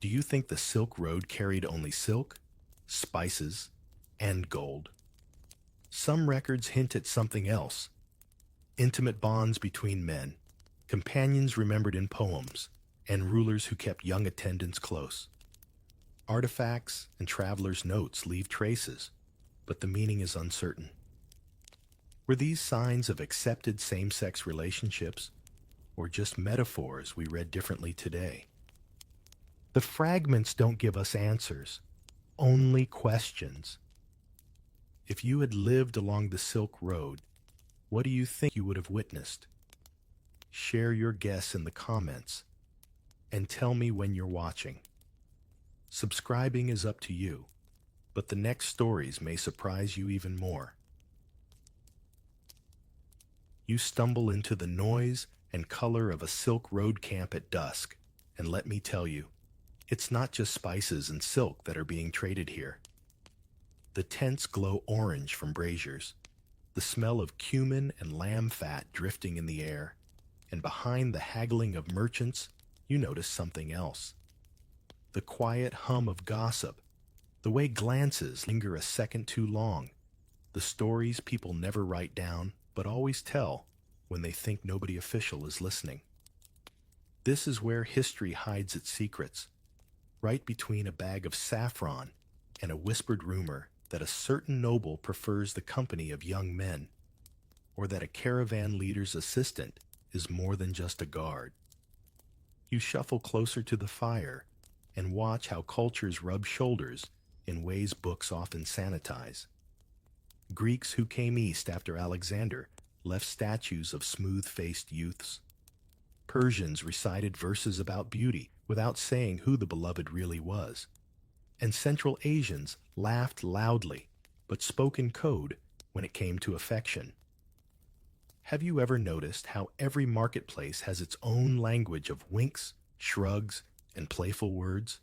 Do you think the Silk Road carried only silk, spices, and gold? Some records hint at something else: intimate bonds between men, companions remembered in poems, and rulers who kept young attendants close. Artifacts and travelers' notes leave traces, but the meaning is uncertain. Were these signs of accepted same-sex relationships, or just metaphors we read differently today? The fragments don't give us answers, only questions. If you had lived along the Silk Road, what do you think you would have witnessed? Share your guess in the comments, and tell me when you're watching. Subscribing is up to you, but the next stories may surprise you even more. You stumble into the noise and color of a Silk Road camp at dusk, and let me tell you, it's not just spices and silk that are being traded here. The tents glow orange from braziers, the smell of cumin and lamb fat drifting in the air, and behind the haggling of merchants, you notice something else. The quiet hum of gossip, the way glances linger a second too long, the stories people never write down but always tell when they think nobody official is listening. This is where history hides its secrets, right between a bag of saffron and a whispered rumor that a certain noble prefers the company of young men, or that a caravan leader's assistant is more than just a guard. You shuffle closer to the fire and watch how cultures rub shoulders in ways books often sanitize. Greeks who came east after Alexander left statues of smooth-faced youths. Persians recited verses about beauty without saying who the beloved really was. And Central Asians laughed loudly, but spoke in code when it came to affection. Have you ever noticed how every marketplace has its own language of winks, shrugs, and playful words?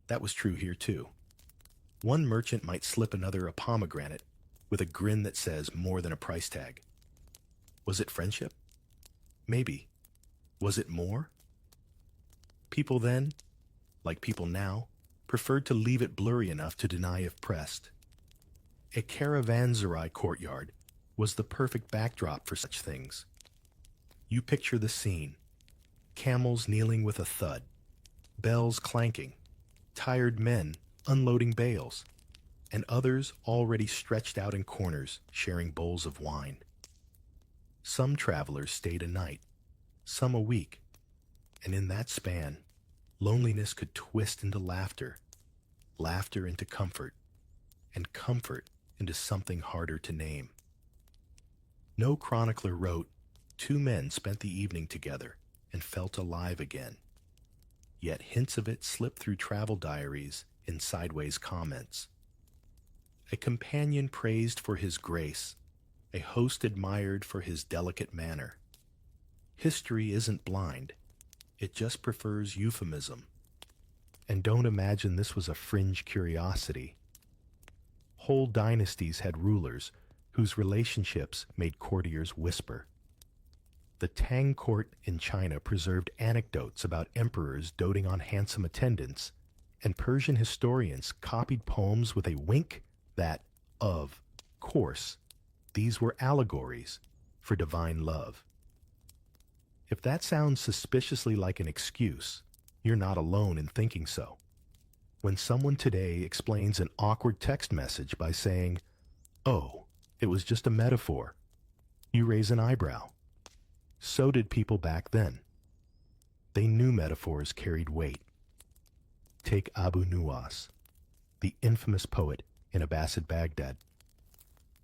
That was true here too. One merchant might slip another a pomegranate with a grin that says more than a price tag. Was it friendship? Maybe. Was it more? People then, like people now, preferred to leave it blurry enough to deny if pressed. A caravanserai courtyard was the perfect backdrop for such things. You picture the scene: camels kneeling with a thud, bells clanking, tired men unloading bales, and others already stretched out in corners sharing bowls of wine. Some travelers stayed a night, some a week, and in that span, loneliness could twist into laughter, laughter into comfort, and comfort into something harder to name. No chronicler wrote, "Two men spent the evening together and felt alive again." Yet hints of it slip through travel diaries in sideways comments. A companion praised for his grace, a host admired for his delicate manner. History isn't blind, it just prefers euphemism. And don't imagine this was a fringe curiosity. Whole dynasties had rulers whose relationships made courtiers whisper. The Tang court in China preserved anecdotes about emperors doting on handsome attendants, and Persian historians copied poems with a wink that, of course, these were allegories for divine love. If that sounds suspiciously like an excuse, you're not alone in thinking so. When someone today explains an awkward text message by saying, "Oh, it was just a metaphor," you raise an eyebrow. So did people back then. They knew metaphors carried weight. Take Abu Nuwas, the infamous poet in Abbasid Baghdad.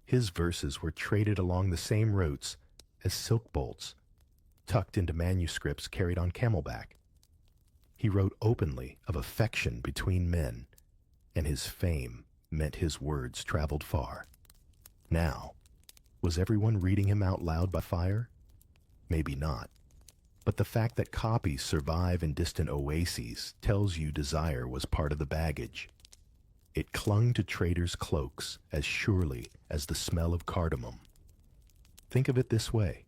His verses were traded along the same routes as silk bolts, tucked into manuscripts carried on camelback. He wrote openly of affection between men, and his fame meant his words traveled far. Now, was everyone reading him out loud by fire? Maybe not. But the fact that copies survive in distant oases tells you desire was part of the baggage. It clung to traders' cloaks as surely as the smell of cardamom. Think of it this way.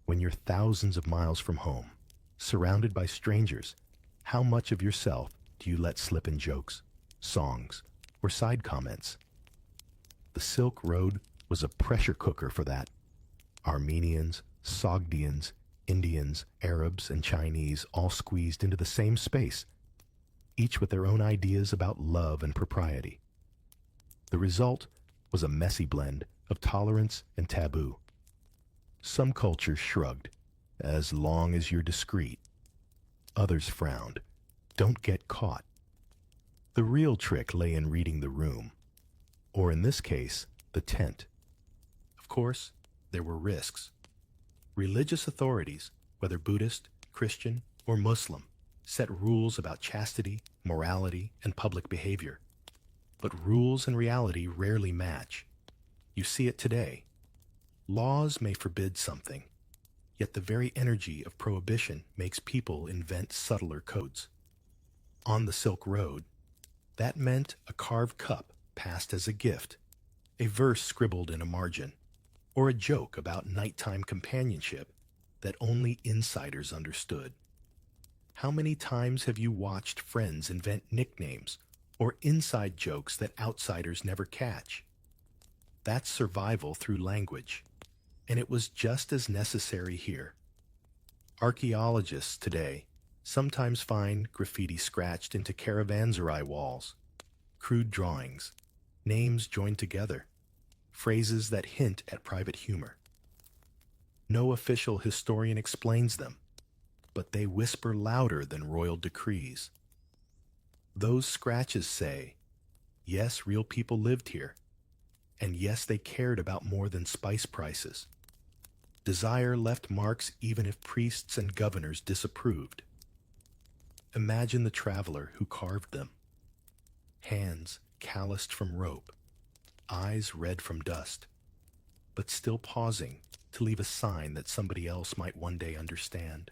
When you're thousands of miles from home, surrounded by strangers, how much of yourself do you let slip in jokes, songs, or side comments? The Silk Road was a pressure cooker for that. Armenians, Sogdians, Indians, Arabs, and Chinese all squeezed into the same space, each with their own ideas about love and propriety. The result was a messy blend of tolerance and taboo. Some cultures shrugged, as long as you're discreet. Others frowned, don't get caught. The real trick lay in reading the room, or in this case, the tent. Of course, there were risks. Religious authorities, whether Buddhist, Christian, or Muslim, set rules about chastity, morality, and public behavior. But rules and reality rarely match. You see it today. Laws may forbid something, yet the very energy of prohibition makes people invent subtler codes. On the Silk Road, that meant a carved cup passed as a gift, a verse scribbled in a margin, or a joke about nighttime companionship that only insiders understood. How many times have you watched friends invent nicknames or inside jokes that outsiders never catch? That's survival through language, and it was just as necessary here. Archaeologists today sometimes find graffiti scratched into caravanserai walls, crude drawings, names joined together, phrases that hint at private humor. No official historian explains them, but they whisper louder than royal decrees. Those scratches say, yes, real people lived here, and yes, they cared about more than spice prices. Desire left marks even if priests and governors disapproved. Imagine the traveler who carved them. Hands calloused from rope, eyes red from dust, but still pausing to leave a sign that somebody else might one day understand.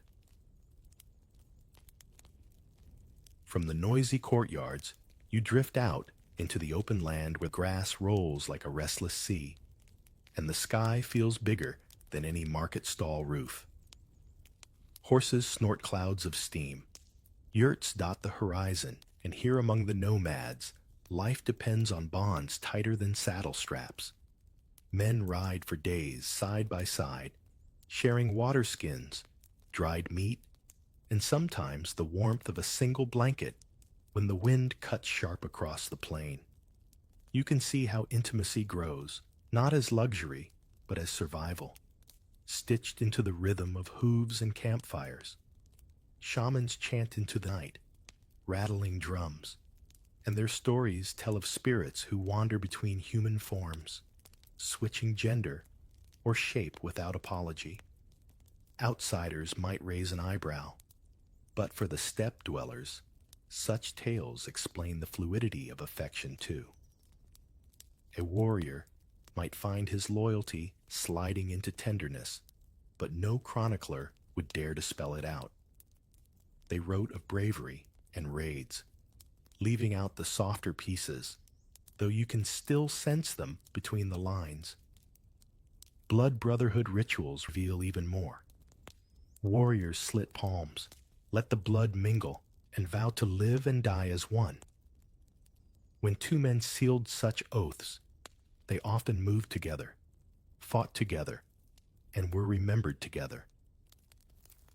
From the noisy courtyards, you drift out into the open land where grass rolls like a restless sea, and the sky feels bigger than any market stall roof. Horses snort clouds of steam. Yurts dot the horizon, and here among the nomads, life depends on bonds tighter than saddle straps. Men ride for days side by side, sharing water skins, dried meat, and sometimes the warmth of a single blanket when the wind cuts sharp across the plain. You can see how intimacy grows, not as luxury, but as survival, stitched into the rhythm of hooves and campfires. Shamans chant into the night, rattling drums, and their stories tell of spirits who wander between human forms, switching gender or shape without apology. Outsiders might raise an eyebrow, but for the steppe dwellers, such tales explain the fluidity of affection too. A warrior might find his loyalty sliding into tenderness, but no chronicler would dare to spell it out. They wrote of bravery and raids, leaving out the softer pieces, though you can still sense them between the lines. Blood brotherhood rituals reveal even more. Warriors slit palms, let the blood mingle, and vow to live and die as one. When two men sealed such oaths, they often moved together, fought together, and were remembered together.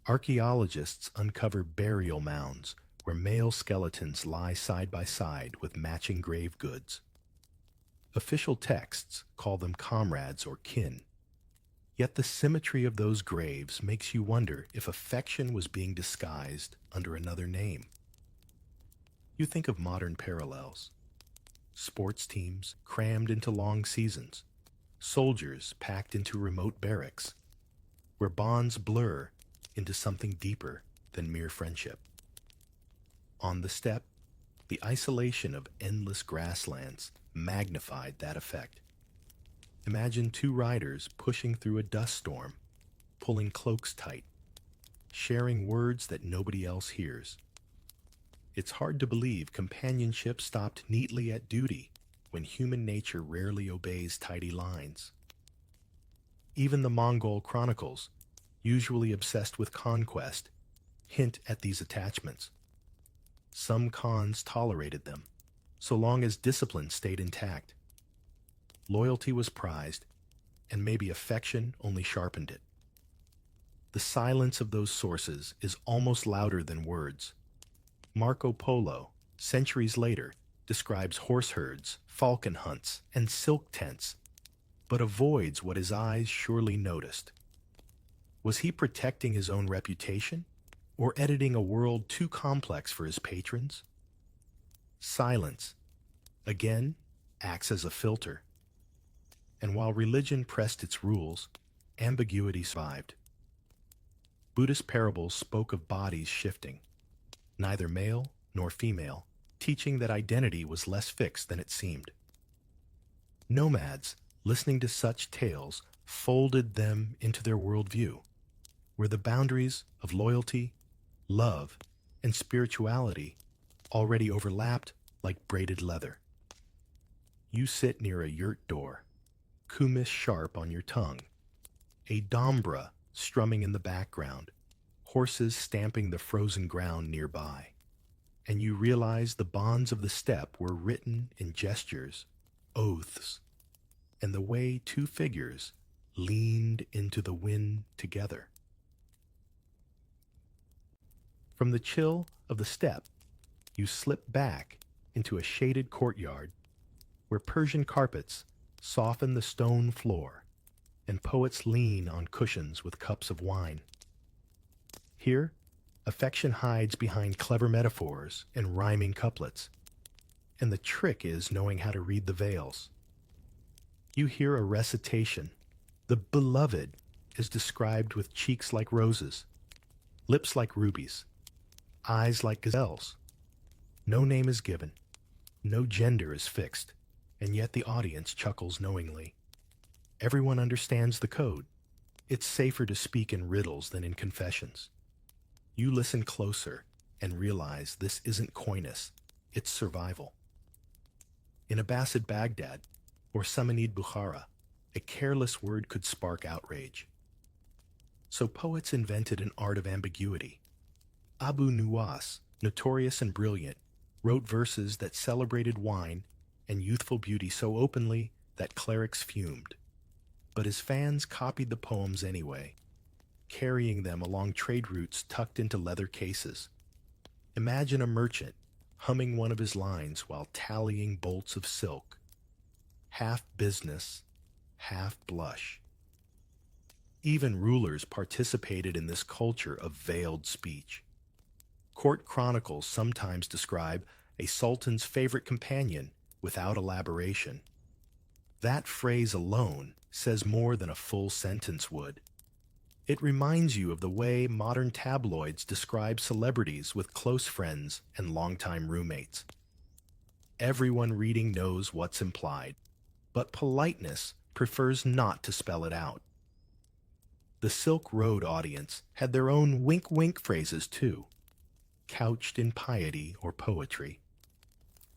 Archaeologists uncover burial mounds where male skeletons lie side by side with matching grave goods. Official texts call them comrades or kin. Yet the symmetry of those graves makes you wonder if affection was being disguised under another name. You think of modern parallels. Sports teams crammed into long seasons, soldiers packed into remote barracks, where bonds blur into something deeper than mere friendship. On the steppe, the isolation of endless grasslands magnified that effect. Imagine two riders pushing through a dust storm, pulling cloaks tight, sharing words that nobody else hears. It's hard to believe companionship stopped neatly at duty when human nature rarely obeys tidy lines. Even the Mongol chronicles, usually obsessed with conquest, hint at these attachments. Some cons tolerated them, so long as discipline stayed intact. Loyalty was prized, and maybe affection only sharpened it. The silence of those sources is almost louder than words. Marco Polo, centuries later, describes horse herds, falcon hunts, and silk tents, but avoids what his eyes surely noticed. Was he protecting his own reputation, or editing a world too complex for his patrons? Silence, again, acts as a filter. And while religion pressed its rules, ambiguity survived. Buddhist parables spoke of bodies shifting, neither male nor female, teaching that identity was less fixed than it seemed. Nomads, listening to such tales, folded them into their worldview, where the boundaries of loyalty, love, and spirituality already overlapped like braided leather. You sit near a yurt door, kumis sharp on your tongue, a dombra strumming in the background, horses stamping the frozen ground nearby, and you realize the bonds of the steppe were written in gestures, oaths, and the way two figures leaned into the wind together. From the chill of the steppe, you slip back into a shaded courtyard where Persian carpets soften the stone floor and poets lean on cushions with cups of wine. Here, affection hides behind clever metaphors and rhyming couplets, and the trick is knowing how to read the veils. You hear a recitation. The beloved is described with cheeks like roses, lips like rubies, eyes like gazelles. No name is given, no gender is fixed, and yet the audience chuckles knowingly. Everyone understands the code. It's safer to speak in riddles than in confessions. You listen closer and realize this isn't coyness, it's survival. In Abbasid Baghdad or Samanid Bukhara, a careless word could spark outrage. So poets invented an art of ambiguity. Abu Nuwas, notorious and brilliant, wrote verses that celebrated wine and youthful beauty so openly that clerics fumed. But his fans copied the poems anyway, carrying them along trade routes tucked into leather cases. Imagine a merchant humming one of his lines while tallying bolts of silk. Half business, half blush. Even rulers participated in this culture of veiled speech. Court chronicles sometimes describe a sultan's favorite companion without elaboration. That phrase alone says more than a full sentence would. It reminds you of the way modern tabloids describe celebrities with close friends and longtime roommates. Everyone reading knows what's implied, but politeness prefers not to spell it out. The Silk Road audience had their own wink-wink phrases too, couched in piety or poetry.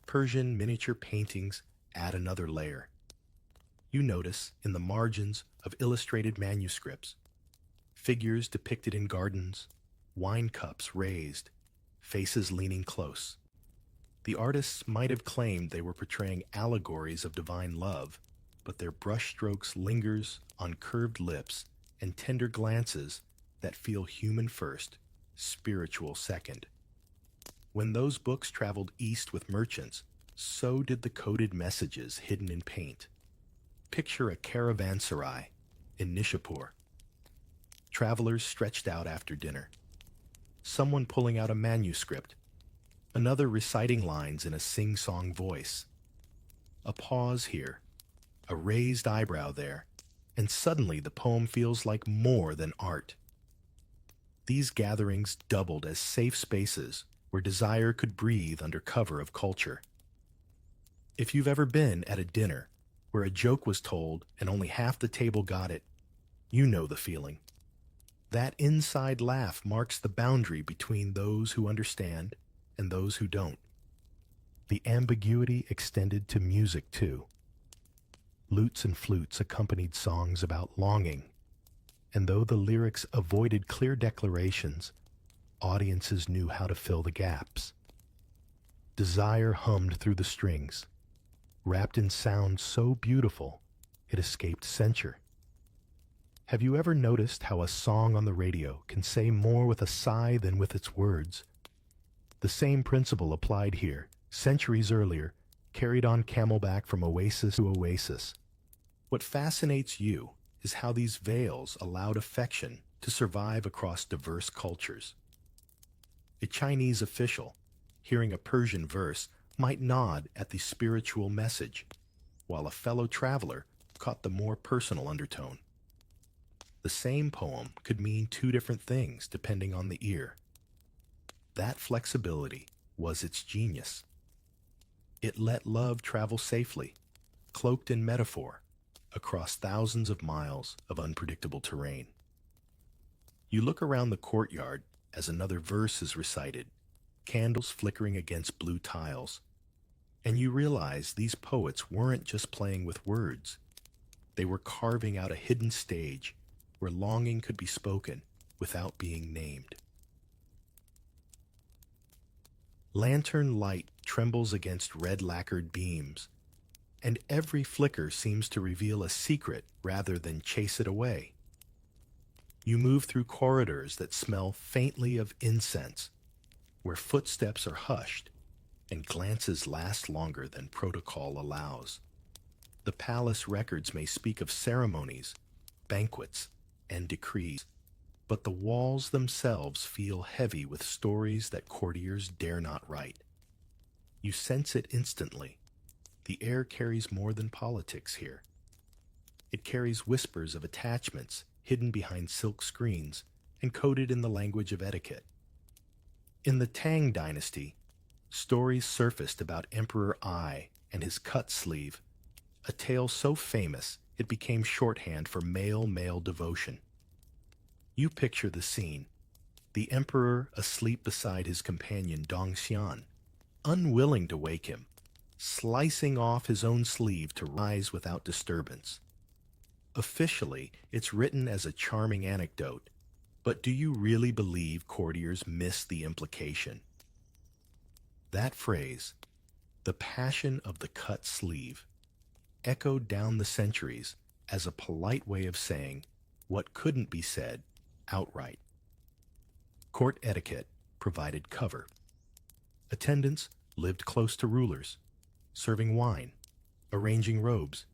Persian miniature paintings add another layer. You notice in the margins of illustrated manuscripts, figures depicted in gardens, wine cups raised, faces leaning close. The artists might have claimed they were portraying allegories of divine love, but their brushstrokes lingers on curved lips and tender glances that feel human first, spiritual second. When those books traveled east with merchants, so did the coded messages hidden in paint. Picture a caravanserai in Nishapur. Travelers stretched out after dinner. Someone pulling out a manuscript. Another reciting lines in a sing-song voice. A pause here, a raised eyebrow there, and suddenly the poem feels like more than art. These gatherings doubled as safe spaces where desire could breathe under cover of culture. If you've ever been at a dinner where a joke was told and only half the table got it, you know the feeling. That inside laugh marks the boundary between those who understand and those who don't. The ambiguity extended to music too. Lutes and flutes accompanied songs about longing, and though the lyrics avoided clear declarations, audiences knew how to fill the gaps. Desire hummed through the strings, wrapped in sound so beautiful it escaped censure. Have you ever noticed how a song on the radio can say more with a sigh than with its words? The same principle applied here, centuries earlier, carried on camelback from oasis to oasis. What fascinates you is how these veils allowed affection to survive across diverse cultures. A Chinese official, hearing a Persian verse, might nod at the spiritual message, while a fellow traveler caught the more personal undertone. The same poem could mean two different things depending on the ear. That flexibility was its genius. It let love travel safely, cloaked in metaphor, across thousands of miles of unpredictable terrain. You look around the courtyard as another verse is recited, candles flickering against blue tiles, and you realize these poets weren't just playing with words. They were carving out a hidden stage where longing could be spoken without being named. Lantern light trembles against red lacquered beams, and every flicker seems to reveal a secret rather than chase it away. You move through corridors that smell faintly of incense, where footsteps are hushed and glances last longer than protocol allows. The palace records may speak of ceremonies, banquets, and decrees, but the walls themselves feel heavy with stories that courtiers dare not write. You sense it instantly. The air carries more than politics here. It carries whispers of attachments hidden behind silk screens and coded in the language of etiquette. In the Tang dynasty, stories surfaced about Emperor Ai and his cut sleeve, a tale so famous it became shorthand for male-male devotion. You picture the scene, the emperor asleep beside his companion Dong Xian, unwilling to wake him, slicing off his own sleeve to rise without disturbance. Officially, it's written as a charming anecdote, but do you really believe courtiers miss the implication? That phrase, the passion of the cut sleeve, echoed down the centuries as a polite way of saying what couldn't be said outright. Court etiquette provided cover. Attendants lived close to rulers, serving wine, arranging robes,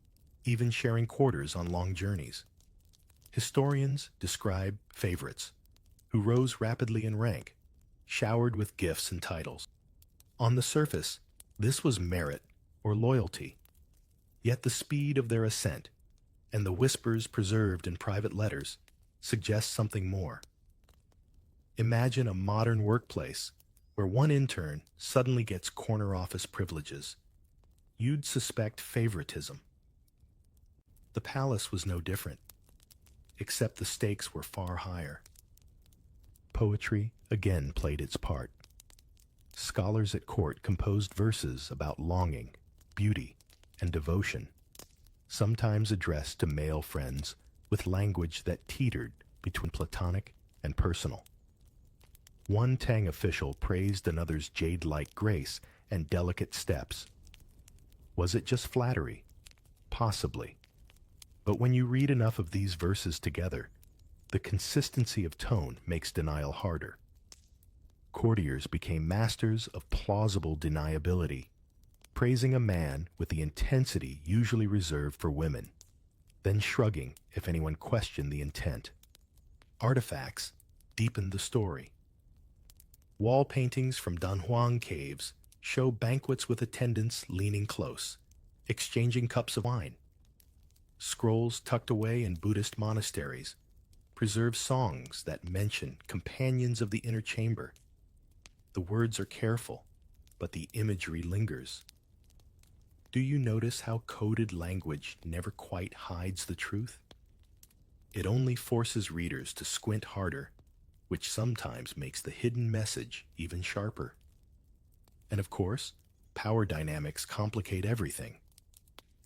even sharing quarters on long journeys. Historians describe favorites, who rose rapidly in rank, showered with gifts and titles. On the surface, this was merit or loyalty. Yet the speed of their ascent, and the whispers preserved in private letters, suggest something more. Imagine a modern workplace where one intern suddenly gets corner office privileges. You'd suspect favoritism. The palace was no different, except the stakes were far higher. Poetry again played its part. Scholars at court composed verses about longing, beauty, and devotion, sometimes addressed to male friends with language that teetered between platonic and personal. One Tang official praised another's jade-like grace and delicate steps. Was it just flattery? Possibly. But when you read enough of these verses together, the consistency of tone makes denial harder. Courtiers became masters of plausible deniability, praising a man with the intensity usually reserved for women, then shrugging if anyone questioned the intent. Artifacts deepened the story. Wall paintings from Dunhuang caves show banquets with attendants leaning close, exchanging cups of wine. Scrolls tucked away in Buddhist monasteries preserve songs that mention companions of the inner chamber. The words are careful, but the imagery lingers. Do you notice how coded language never quite hides the truth? It only forces readers to squint harder, which sometimes makes the hidden message even sharper. And of course, power dynamics complicate everything.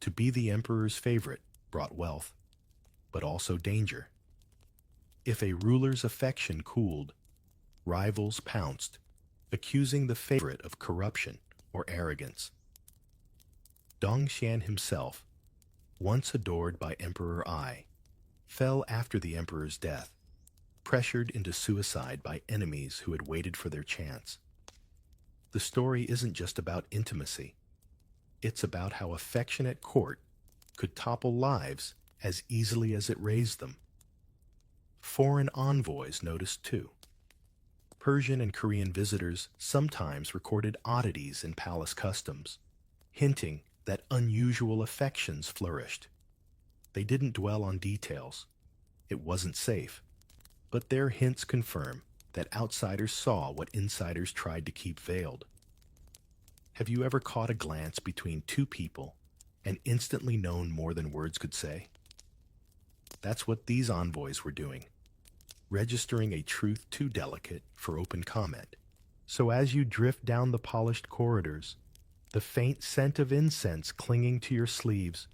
To be the emperor's favorite brought wealth, but also danger. If a ruler's affection cooled, rivals pounced, accusing the favorite of corruption or arrogance. Dongshan himself, once adored by Emperor Ai, fell after the emperor's death, pressured into suicide by enemies who had waited for their chance. The story isn't just about intimacy. It's about how affection at court could topple lives as easily as it raised them. Foreign envoys noticed too. Persian and Korean visitors sometimes recorded oddities in palace customs, hinting that unusual affections flourished. They didn't dwell on details. It wasn't safe. But their hints confirm that outsiders saw what insiders tried to keep veiled. Have you ever caught a glance between two people and instantly known more than words could say? That's what these envoys were doing, registering a truth too delicate for open comment. So as you drift down the polished corridors, the faint scent of incense clinging to your sleeves,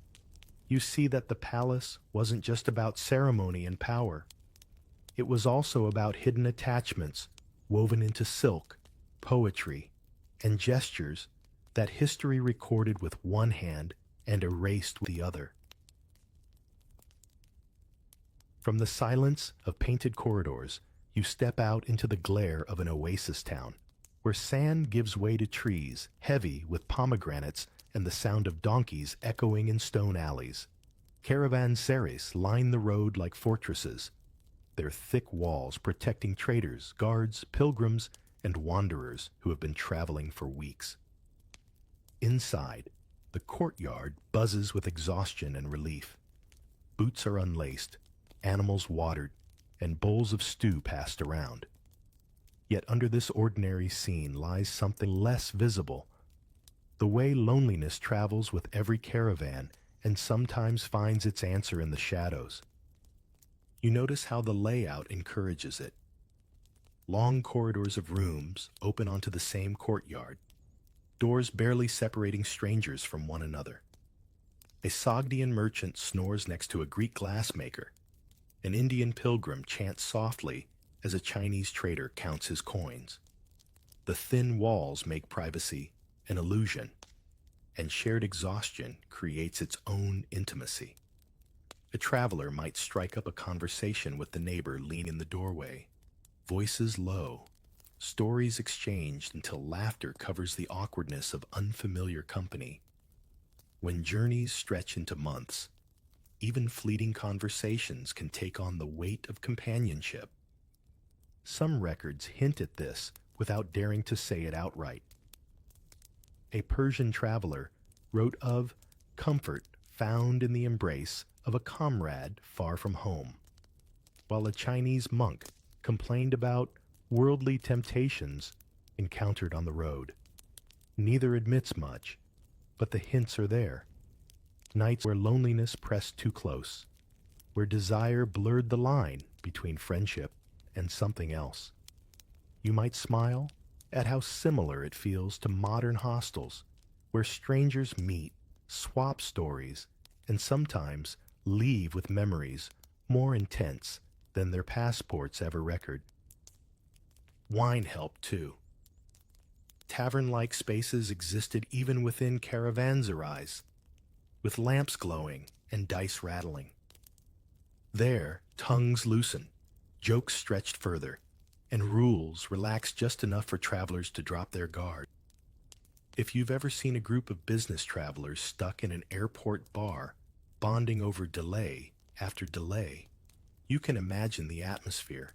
you see that the palace wasn't just about ceremony and power. It was also about hidden attachments woven into silk, poetry, and gestures that history recorded with one hand and erased with the other. From the silence of painted corridors, you step out into the glare of an oasis town, where sand gives way to trees, heavy with pomegranates and the sound of donkeys echoing in stone alleys. Caravanserais line the road like fortresses, their thick walls protecting traders, guards, pilgrims, and wanderers who have been traveling for weeks. Inside, the courtyard buzzes with exhaustion and relief. Boots are unlaced, animals watered, and bowls of stew passed around. Yet under this ordinary scene lies something less visible. The way loneliness travels with every caravan and sometimes finds its answer in the shadows. You notice how the layout encourages it. Long corridors of rooms open onto the same courtyard, doors barely separating strangers from one another. A Sogdian merchant snores next to a Greek glassmaker. An Indian pilgrim chants softly as a Chinese trader counts his coins. The thin walls make privacy an illusion, and shared exhaustion creates its own intimacy. A traveler might strike up a conversation with the neighbor leaning in the doorway, voices low, stories exchanged until laughter covers the awkwardness of unfamiliar company. When journeys stretch into months, even fleeting conversations can take on the weight of companionship. Some records hint at this without daring to say it outright. A Persian traveler wrote of comfort found in the embrace of a comrade far from home, while a Chinese monk complained about worldly temptations encountered on the road. Neither admits much, but the hints are there. Nights where loneliness pressed too close, where desire blurred the line between friendship and something else. You might smile at how similar it feels to modern hostels, where strangers meet, swap stories, and sometimes leave with memories more intense than their passports ever record. Wine helped too. Tavern-like spaces existed even within caravanserais, with lamps glowing and dice rattling. There, tongues loosen, jokes stretched further, and rules relaxed just enough for travelers to drop their guard. If you've ever seen a group of business travelers stuck in an airport bar, bonding over delay after delay, you can imagine the atmosphere,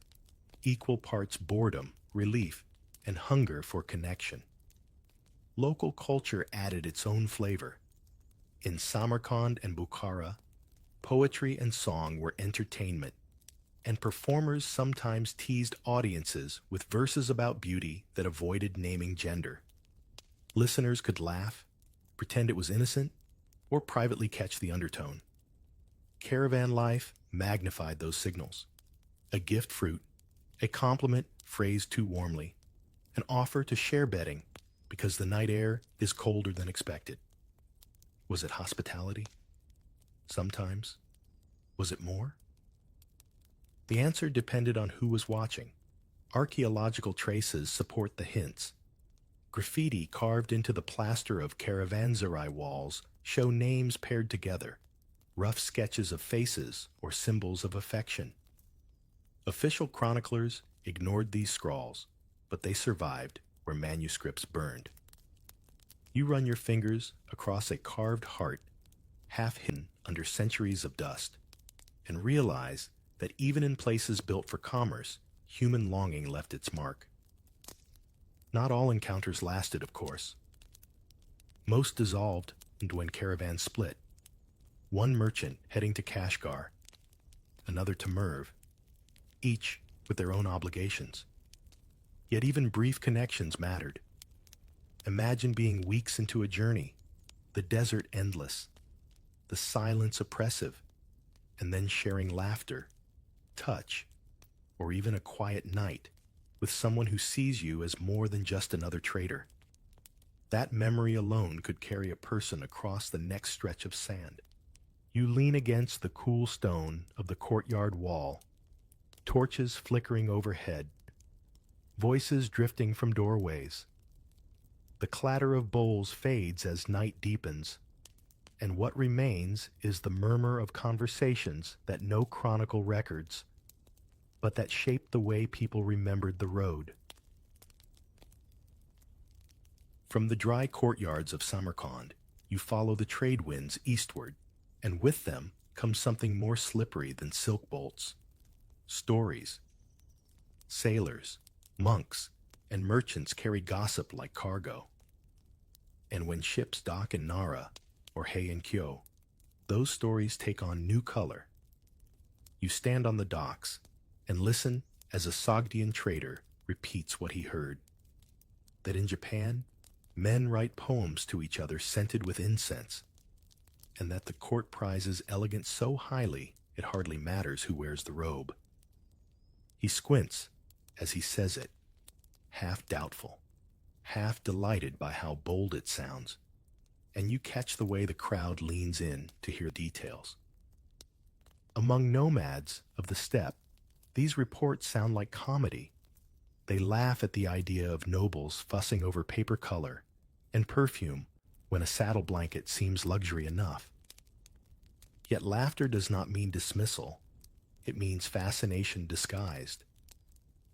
equal parts boredom, relief, and hunger for connection. Local culture added its own flavor. In Samarkand and Bukhara, poetry and song were entertainment, and performers sometimes teased audiences with verses about beauty that avoided naming gender. Listeners could laugh, pretend it was innocent, or privately catch the undertone. Caravan life magnified those signals. A gift fruit, a compliment phrased too warmly, an offer to share bedding because the night air is colder than expected. Was it hospitality? Sometimes. Was it more? The answer depended on who was watching. Archaeological traces support the hints. Graffiti carved into the plaster of caravanserai walls show names paired together, rough sketches of faces or symbols of affection. Official chroniclers ignored these scrawls, but they survived where manuscripts burned. You run your fingers across a carved heart, half hidden under centuries of dust, and realize that even in places built for commerce, human longing left its mark. Not all encounters lasted, of course. Most dissolved and when caravans split. One merchant heading to Kashgar, another to Merv, each with their own obligations. Yet even brief connections mattered. Imagine being weeks into a journey, the desert endless, the silence oppressive, and then sharing laughter, touch, or even a quiet night with someone who sees you as more than just another trader. That memory alone could carry a person across the next stretch of sand. You lean against the cool stone of the courtyard wall, torches flickering overhead, voices drifting from doorways. The clatter of bowls fades as night deepens, and what remains is the murmur of conversations that no chronicle records, but that shaped the way people remembered the road. From the dry courtyards of Samarkand, you follow the trade winds eastward, and with them comes something more slippery than silk bolts. Stories. Sailors, monks, and merchants carry gossip like cargo. And when ships dock in Nara or Heian-kyo, those stories take on new color. You stand on the docks and listen as a Sogdian trader repeats what he heard. That in Japan, men write poems to each other scented with incense, and that the court prizes elegance so highly it hardly matters who wears the robe. He squints as he says it, half doubtful, half delighted by how bold it sounds, and you catch the way the crowd leans in to hear details. Among nomads of the steppe, these reports sound like comedy. They laugh at the idea of nobles fussing over paper color and perfume when a saddle blanket seems luxury enough. Yet laughter does not mean dismissal. It means fascination disguised.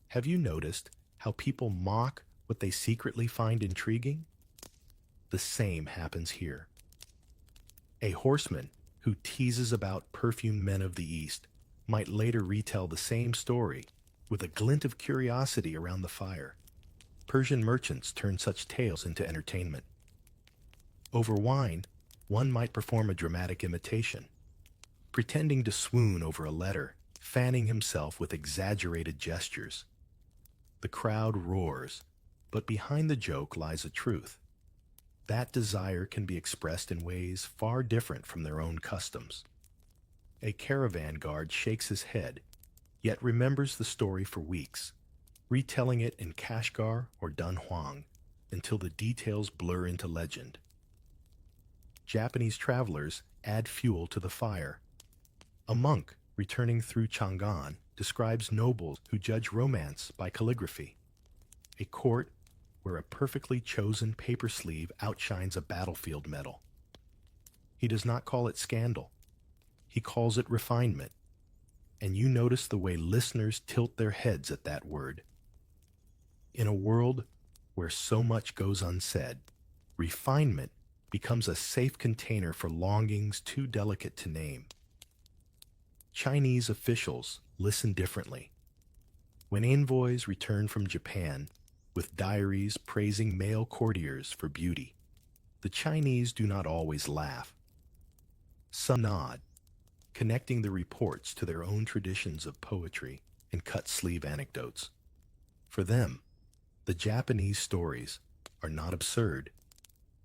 Have you noticed how people mock what they secretly find intriguing? The same happens here. A horseman who teases about perfumed men of the East might later retell the same story with a glint of curiosity around the fire. Persian merchants turn such tales into entertainment. Over wine, one might perform a dramatic imitation, pretending to swoon over a letter, fanning himself with exaggerated gestures. The crowd roars, but behind the joke lies a truth. That desire can be expressed in ways far different from their own customs. A caravan guard shakes his head, yet remembers the story for weeks, retelling it in Kashgar or Dunhuang until the details blur into legend. Japanese travelers add fuel to the fire. A monk returning through Chang'an describes nobles who judge romance by calligraphy. A court where a perfectly chosen paper sleeve outshines a battlefield medal. He does not call it scandal. He calls it refinement. And you notice the way listeners tilt their heads at that word. In a world where so much goes unsaid, refinement becomes a safe container for longings too delicate to name. Chinese officials listen differently. When envoys return from Japan with diaries praising male courtiers for beauty, the Chinese do not always laugh. Some nod, connecting the reports to their own traditions of poetry and cut-sleeve anecdotes. For them, the Japanese stories are not absurd,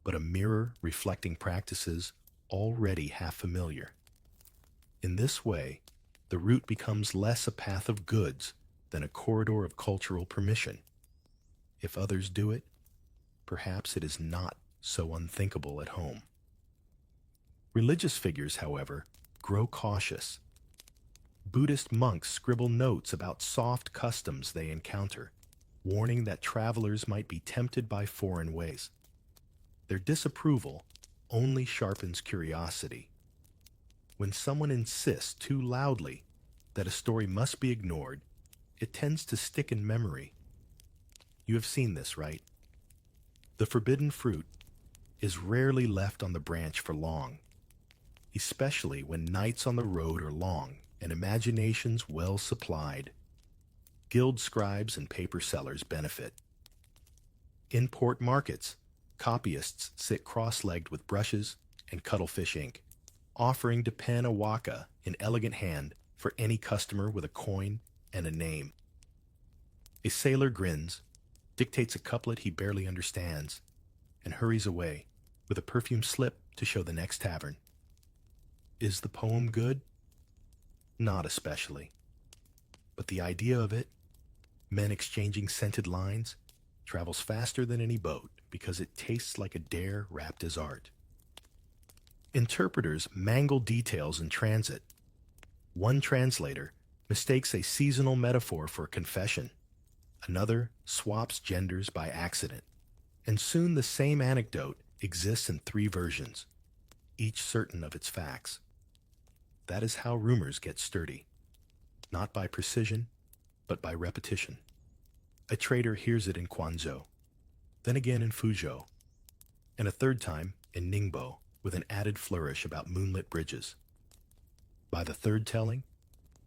but a mirror reflecting practices already half familiar. In this way, the route becomes less a path of goods than a corridor of cultural permission. If others do it, perhaps it is not so unthinkable at home. Religious figures, however, grow cautious. Buddhist monks scribble notes about soft customs they encounter, warning that travelers might be tempted by foreign ways. Their disapproval only sharpens curiosity. When someone insists too loudly that a story must be ignored, it tends to stick in memory. You have seen this, right? The forbidden fruit is rarely left on the branch for long, especially when nights on the road are long and imaginations well supplied. Guild scribes and paper sellers benefit. In port markets, copyists sit cross-legged with brushes and cuttlefish ink, offering to pen a waka in elegant hand for any customer with a coin and a name. A sailor grins, dictates a couplet he barely understands, and hurries away with a perfume slip to show the next tavern. Is the poem good? Not especially. But the idea of it, men exchanging scented lines, travels faster than any boat because it tastes like a dare wrapped as art. Interpreters mangle details in transit. One translator mistakes a seasonal metaphor for confession. Another swaps genders by accident. And soon the same anecdote exists in 3 versions, each certain of its facts. That is how rumors get sturdy, not by precision, but by repetition. A trader hears it in Guangzhou, then again in Fuzhou, and a third time in Ningbo with an added flourish about moonlit bridges. By the third telling,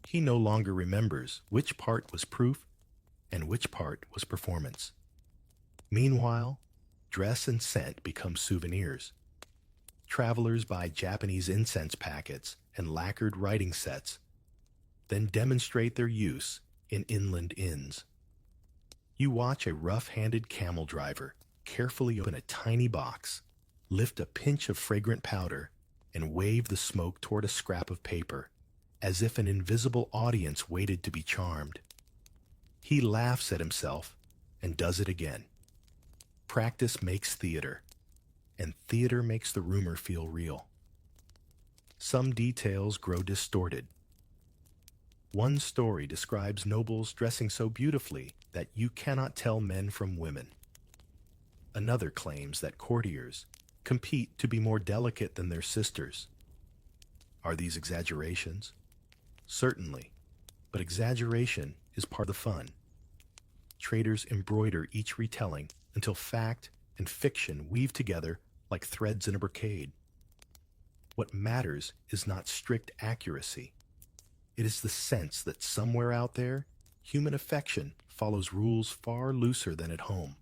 he no longer remembers which part was proof and which part was performance. Meanwhile, dress and scent become souvenirs. Travelers buy Japanese incense packets and lacquered writing sets, then demonstrate their use in inland inns. You watch a rough-handed camel driver carefully open a tiny box, lift a pinch of fragrant powder, and wave the smoke toward a scrap of paper, as if an invisible audience waited to be charmed. He laughs at himself and does it again. Practice makes theater, and theater makes the rumor feel real. Some details grow distorted. One story describes nobles dressing so beautifully that you cannot tell men from women. Another claims that courtiers compete to be more delicate than their sisters. Are these exaggerations? Certainly, but exaggeration is part of the fun. Traders embroider each retelling until fact and fiction weave together like threads in a brocade. What matters is not strict accuracy. It is the sense that somewhere out there, human affection follows rules far looser than at home.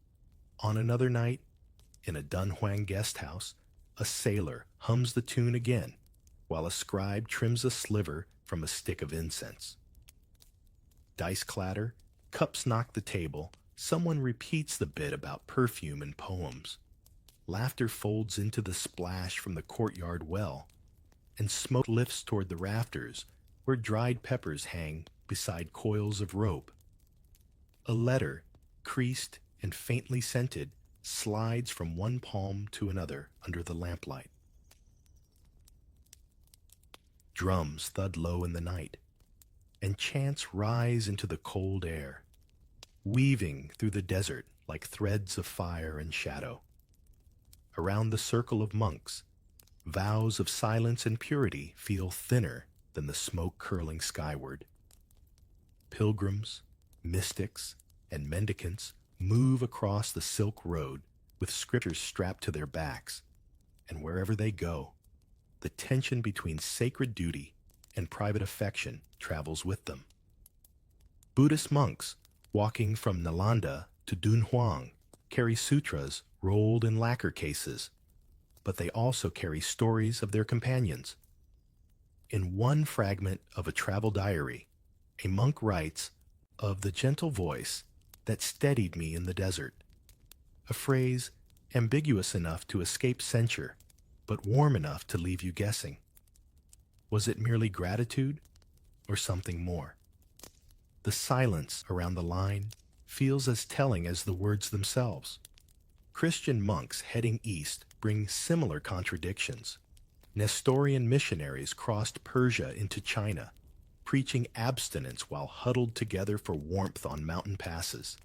On another night, in a Dunhuang guest house, a sailor hums the tune again, while a scribe trims a sliver from a stick of incense. Dice clatter, cups knock the table, someone repeats the bit about perfume and poems. Laughter folds into the splash from the courtyard well, and smoke lifts toward the rafters where dried peppers hang beside coils of rope. A letter, creased and faintly scented, slides from one palm to another under the lamplight. Drums thud low in the night, and chants rise into the cold air, weaving through the desert like threads of fire and shadow. Around the circle of monks, vows of silence and purity feel thinner than the smoke curling skyward. Pilgrims, mystics, and mendicants move across the Silk Road with scriptures strapped to their backs, and wherever they go, the tension between sacred duty and private affection travels with them. Buddhist monks walking from Nalanda to Dunhuang carry sutras rolled in lacquer cases, but they also carry stories of their companions. In one fragment of a travel diary, a monk writes of the gentle voice that steadied me in the desert, a phrase ambiguous enough to escape censure, but warm enough to leave you guessing. Was it merely gratitude or something more? The silence around the line feels as telling as the words themselves. Christian monks heading east bring similar contradictions. Nestorian missionaries crossed Persia into China, preaching abstinence while huddled together for warmth on mountain passes.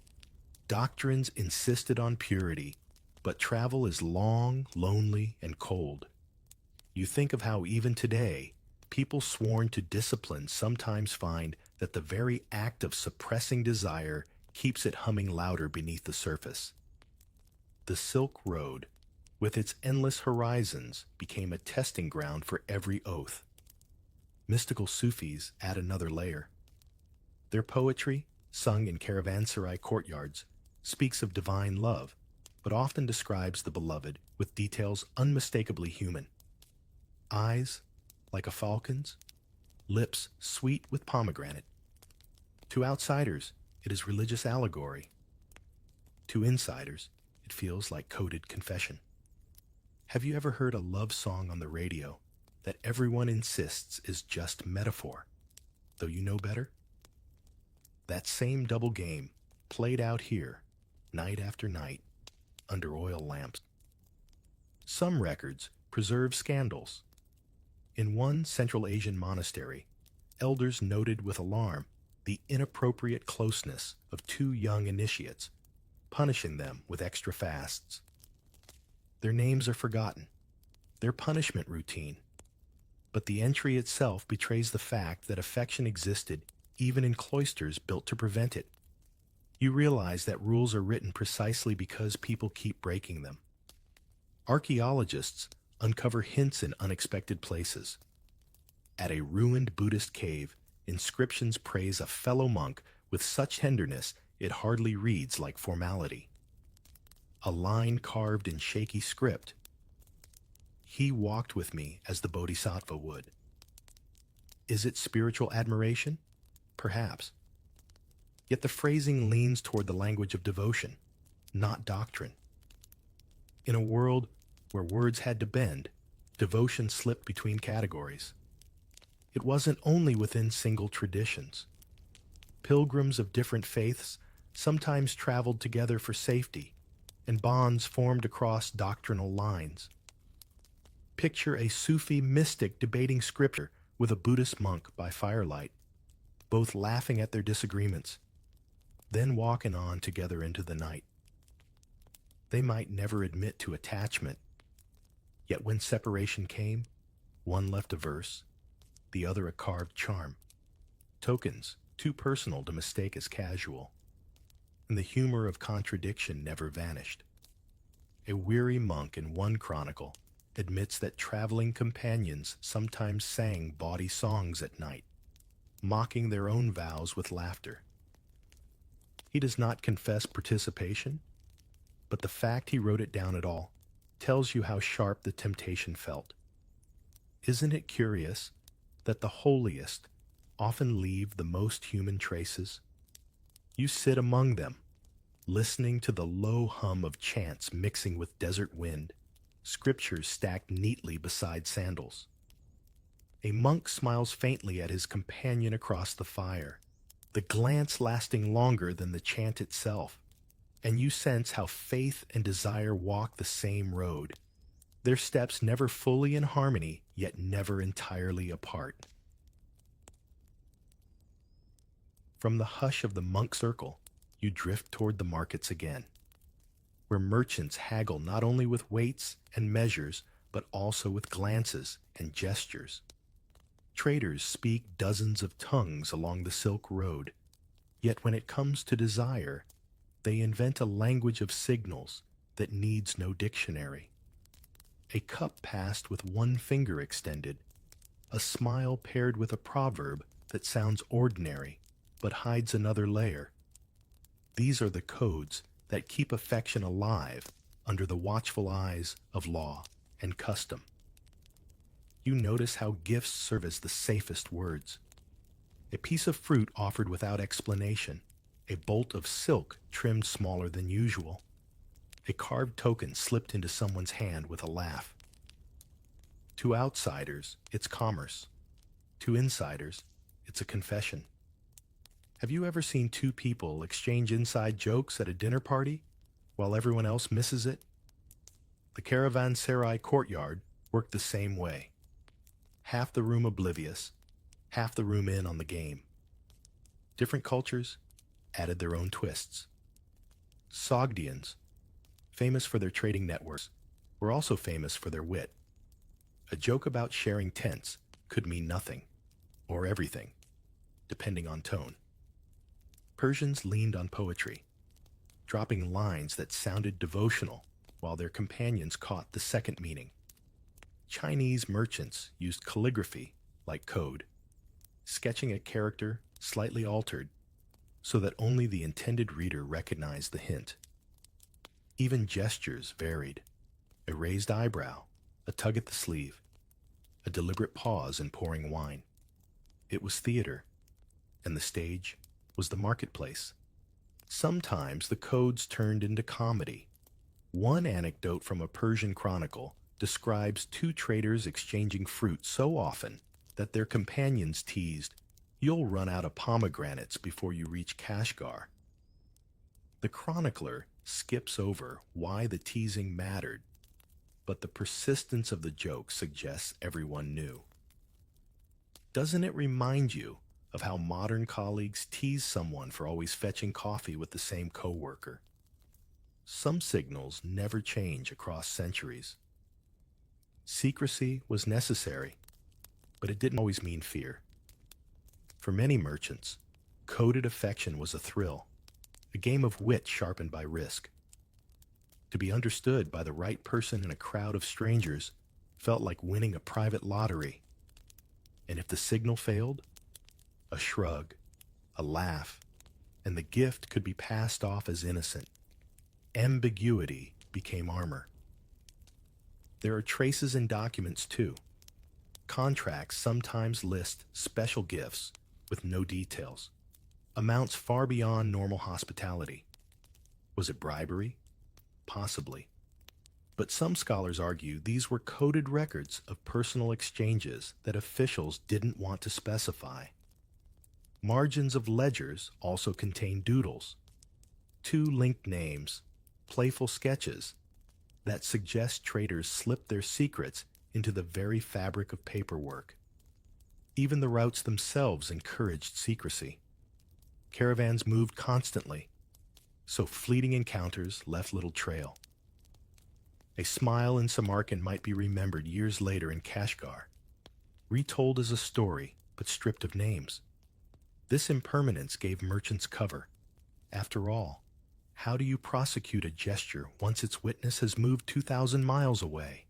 Doctrines insisted on purity, but travel is long, lonely, and cold. You think of how even today, people sworn to discipline sometimes find that the very act of suppressing desire keeps it humming louder beneath the surface. The Silk Road, with its endless horizons, became a testing ground for every oath. Mystical Sufis add another layer. Their poetry, sung in caravanserai courtyards, speaks of divine love, but often describes the beloved with details unmistakably human. Eyes like a falcon's, lips sweet with pomegranate. To outsiders, it is religious allegory. To insiders, it feels like coded confession. Have you ever heard a love song on the radio that everyone insists is just metaphor, though you know better? That same double game played out here, night after night, under oil lamps. Some records preserve scandals. In one Central Asian monastery, elders noted with alarm the inappropriate closeness of two young initiates, punishing them with extra fasts. Their names are forgotten, their punishment routine, but the entry itself betrays the fact that affection existed even in cloisters built to prevent it. You realize that rules are written precisely because people keep breaking them. Archaeologists uncover hints in unexpected places. At a ruined Buddhist cave, inscriptions praise a fellow monk with such tenderness it hardly reads like formality. A line carved in shaky script. He walked with me as the Bodhisattva would. Is it spiritual admiration? Perhaps. Yet the phrasing leans toward the language of devotion, not doctrine. In a world where words had to bend, devotion slipped between categories. It wasn't only within single traditions. Pilgrims of different faiths sometimes traveled together for safety, and bonds formed across doctrinal lines. Picture a Sufi mystic debating scripture with a Buddhist monk by firelight, both laughing at their disagreements, then walking on together into the night. They might never admit to attachment, yet when separation came, one left a verse, the other a carved charm. Tokens too personal to mistake as casual, and the humor of contradiction never vanished. A weary monk in one chronicle admits that traveling companions sometimes sang bawdy songs at night, mocking their own vows with laughter. He does not confess participation, but the fact he wrote it down at all tells you how sharp the temptation felt. Isn't it curious that the holiest often leave the most human traces? You sit among them, listening to the low hum of chants mixing with desert wind, scriptures stacked neatly beside sandals. A monk smiles faintly at his companion across the fire, the glance lasting longer than the chant itself, and you sense how faith and desire walk the same road, their steps never fully in harmony, yet never entirely apart. From the hush of the monk circle, you drift toward the markets again, where merchants haggle not only with weights and measures, but also with glances and gestures. Traders speak dozens of tongues along the Silk Road, yet when it comes to desire, they invent a language of signals that needs no dictionary. A cup passed with one finger extended, a smile paired with a proverb that sounds ordinary but hides another layer. These are the codes that keep affection alive under the watchful eyes of law and custom. You notice how gifts serve as the safest words. A piece of fruit offered without explanation, a bolt of silk trimmed smaller than usual, a carved token slipped into someone's hand with a laugh. To outsiders, it's commerce. To insiders, it's a confession. Have you ever seen two people exchange inside jokes at a dinner party while everyone else misses it? The caravanserai courtyard worked the same way. Half the room oblivious, half the room in on the game. Different cultures added their own twists. Sogdians, famous for their trading networks, were also famous for their wit. A joke about sharing tents could mean nothing, or everything, depending on tone. Persians leaned on poetry, dropping lines that sounded devotional while their companions caught the second meaning. Chinese merchants used calligraphy like code, sketching a character slightly altered so that only the intended reader recognized the hint. Even gestures varied: a raised eyebrow, a tug at the sleeve, a deliberate pause in pouring wine. It was theater, and the stage was the marketplace. Sometimes the codes turned into comedy. One anecdote from a Persian chronicle describes two traders exchanging fruit so often that their companions teased, "You'll run out of pomegranates before you reach Kashgar." The chronicler skips over why the teasing mattered, but the persistence of the joke suggests everyone knew. Doesn't it remind you of how modern colleagues tease someone for always fetching coffee with the same coworker? Some signals never change across centuries. Secrecy was necessary, but it didn't always mean fear. For many merchants, coded affection was a thrill, a game of wit sharpened by risk. To be understood by the right person in a crowd of strangers felt like winning a private lottery. And if the signal failed, a shrug, a laugh, and the gift could be passed off as innocent. Ambiguity became armor. There are traces in documents too. Contracts sometimes list special gifts with no details, amounts far beyond normal hospitality. Was it bribery? Possibly. But some scholars argue these were coded records of personal exchanges that officials didn't want to specify. Margins of ledgers also contain doodles, two linked names, playful sketches that suggest traders slipped their secrets into the very fabric of paperwork. Even the routes themselves encouraged secrecy. Caravans moved constantly, so fleeting encounters left little trail. A smile in Samarkand might be remembered years later in Kashgar, retold as a story but stripped of names. This impermanence gave merchants cover. After all, how do you prosecute a gesture once its witness has moved 2,000 miles away?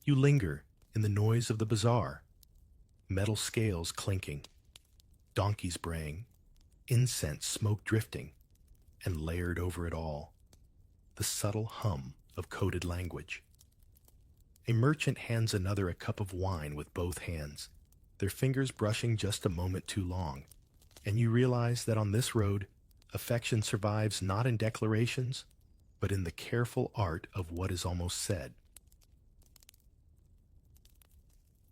You linger in the noise of the bazaar, metal scales clinking, donkeys braying, incense smoke drifting, and layered over it all, the subtle hum of coded language. A merchant hands another a cup of wine with both hands, their fingers brushing just a moment too long, and you realize that on this road, affection survives not in declarations, but in the careful art of what is almost said.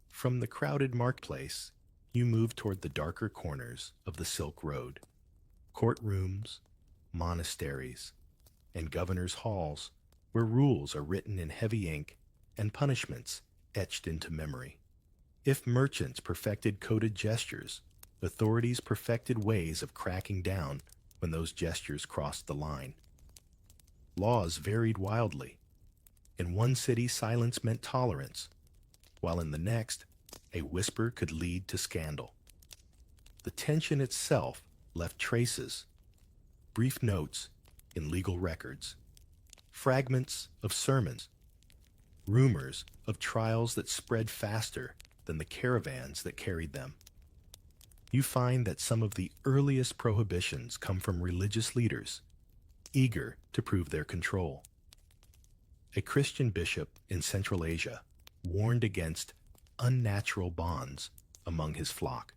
From the crowded marketplace, you move toward the darker corners of the Silk Road. Courtrooms, monasteries, and governors' halls where rules are written in heavy ink and punishments etched into memory. If merchants perfected coded gestures, authorities perfected ways of cracking down when those gestures crossed the line. Laws varied wildly. In one city, silence meant tolerance, while in the next, a whisper could lead to scandal. The tension itself left traces, brief notes in legal records, fragments of sermons, rumors of trials that spread faster than the caravans that carried them. You find that some of the earliest prohibitions come from religious leaders, eager to prove their control. A Christian bishop in Central Asia warned against unnatural bonds among his flock.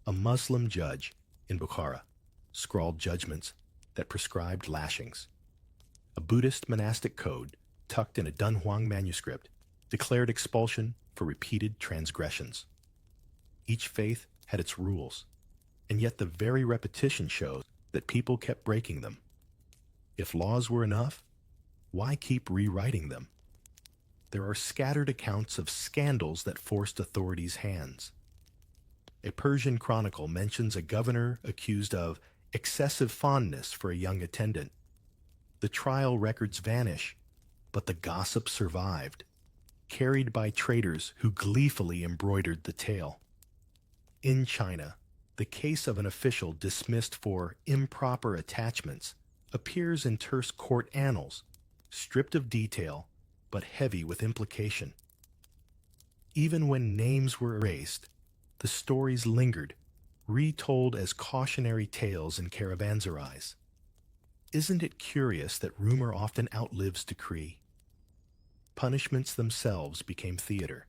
A Muslim judge in Bukhara scrawled judgments that prescribed lashings. A Buddhist monastic code, tucked in a Dunhuang manuscript, declared expulsion for repeated transgressions. Each faith had its rules, and yet the very repetition shows that people kept breaking them. If laws were enough, why keep rewriting them? There are scattered accounts of scandals that forced authorities' hands. A Persian chronicle mentions a governor accused of excessive fondness for a young attendant. The trial records vanish, but the gossip survived, carried by traders who gleefully embroidered the tale. In China, the case of an official dismissed for improper attachments appears in terse court annals, stripped of detail, but heavy with implication. Even when names were erased, the stories lingered, retold as cautionary tales in caravanserais. Isn't it curious that rumor often outlives decree? Punishments themselves became theater.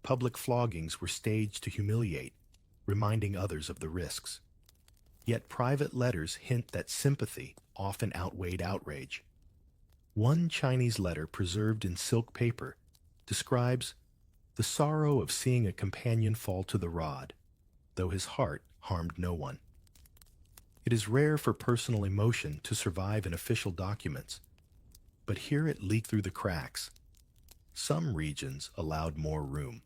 Public floggings were staged to humiliate, reminding others of the risks. Yet private letters hint that sympathy often outweighed outrage. One Chinese letter preserved in silk paper describes the sorrow of seeing a companion fall to the rod, though his heart harmed no one. It is rare for personal emotion to survive in official documents, but here it leaked through the cracks. Some regions allowed more room.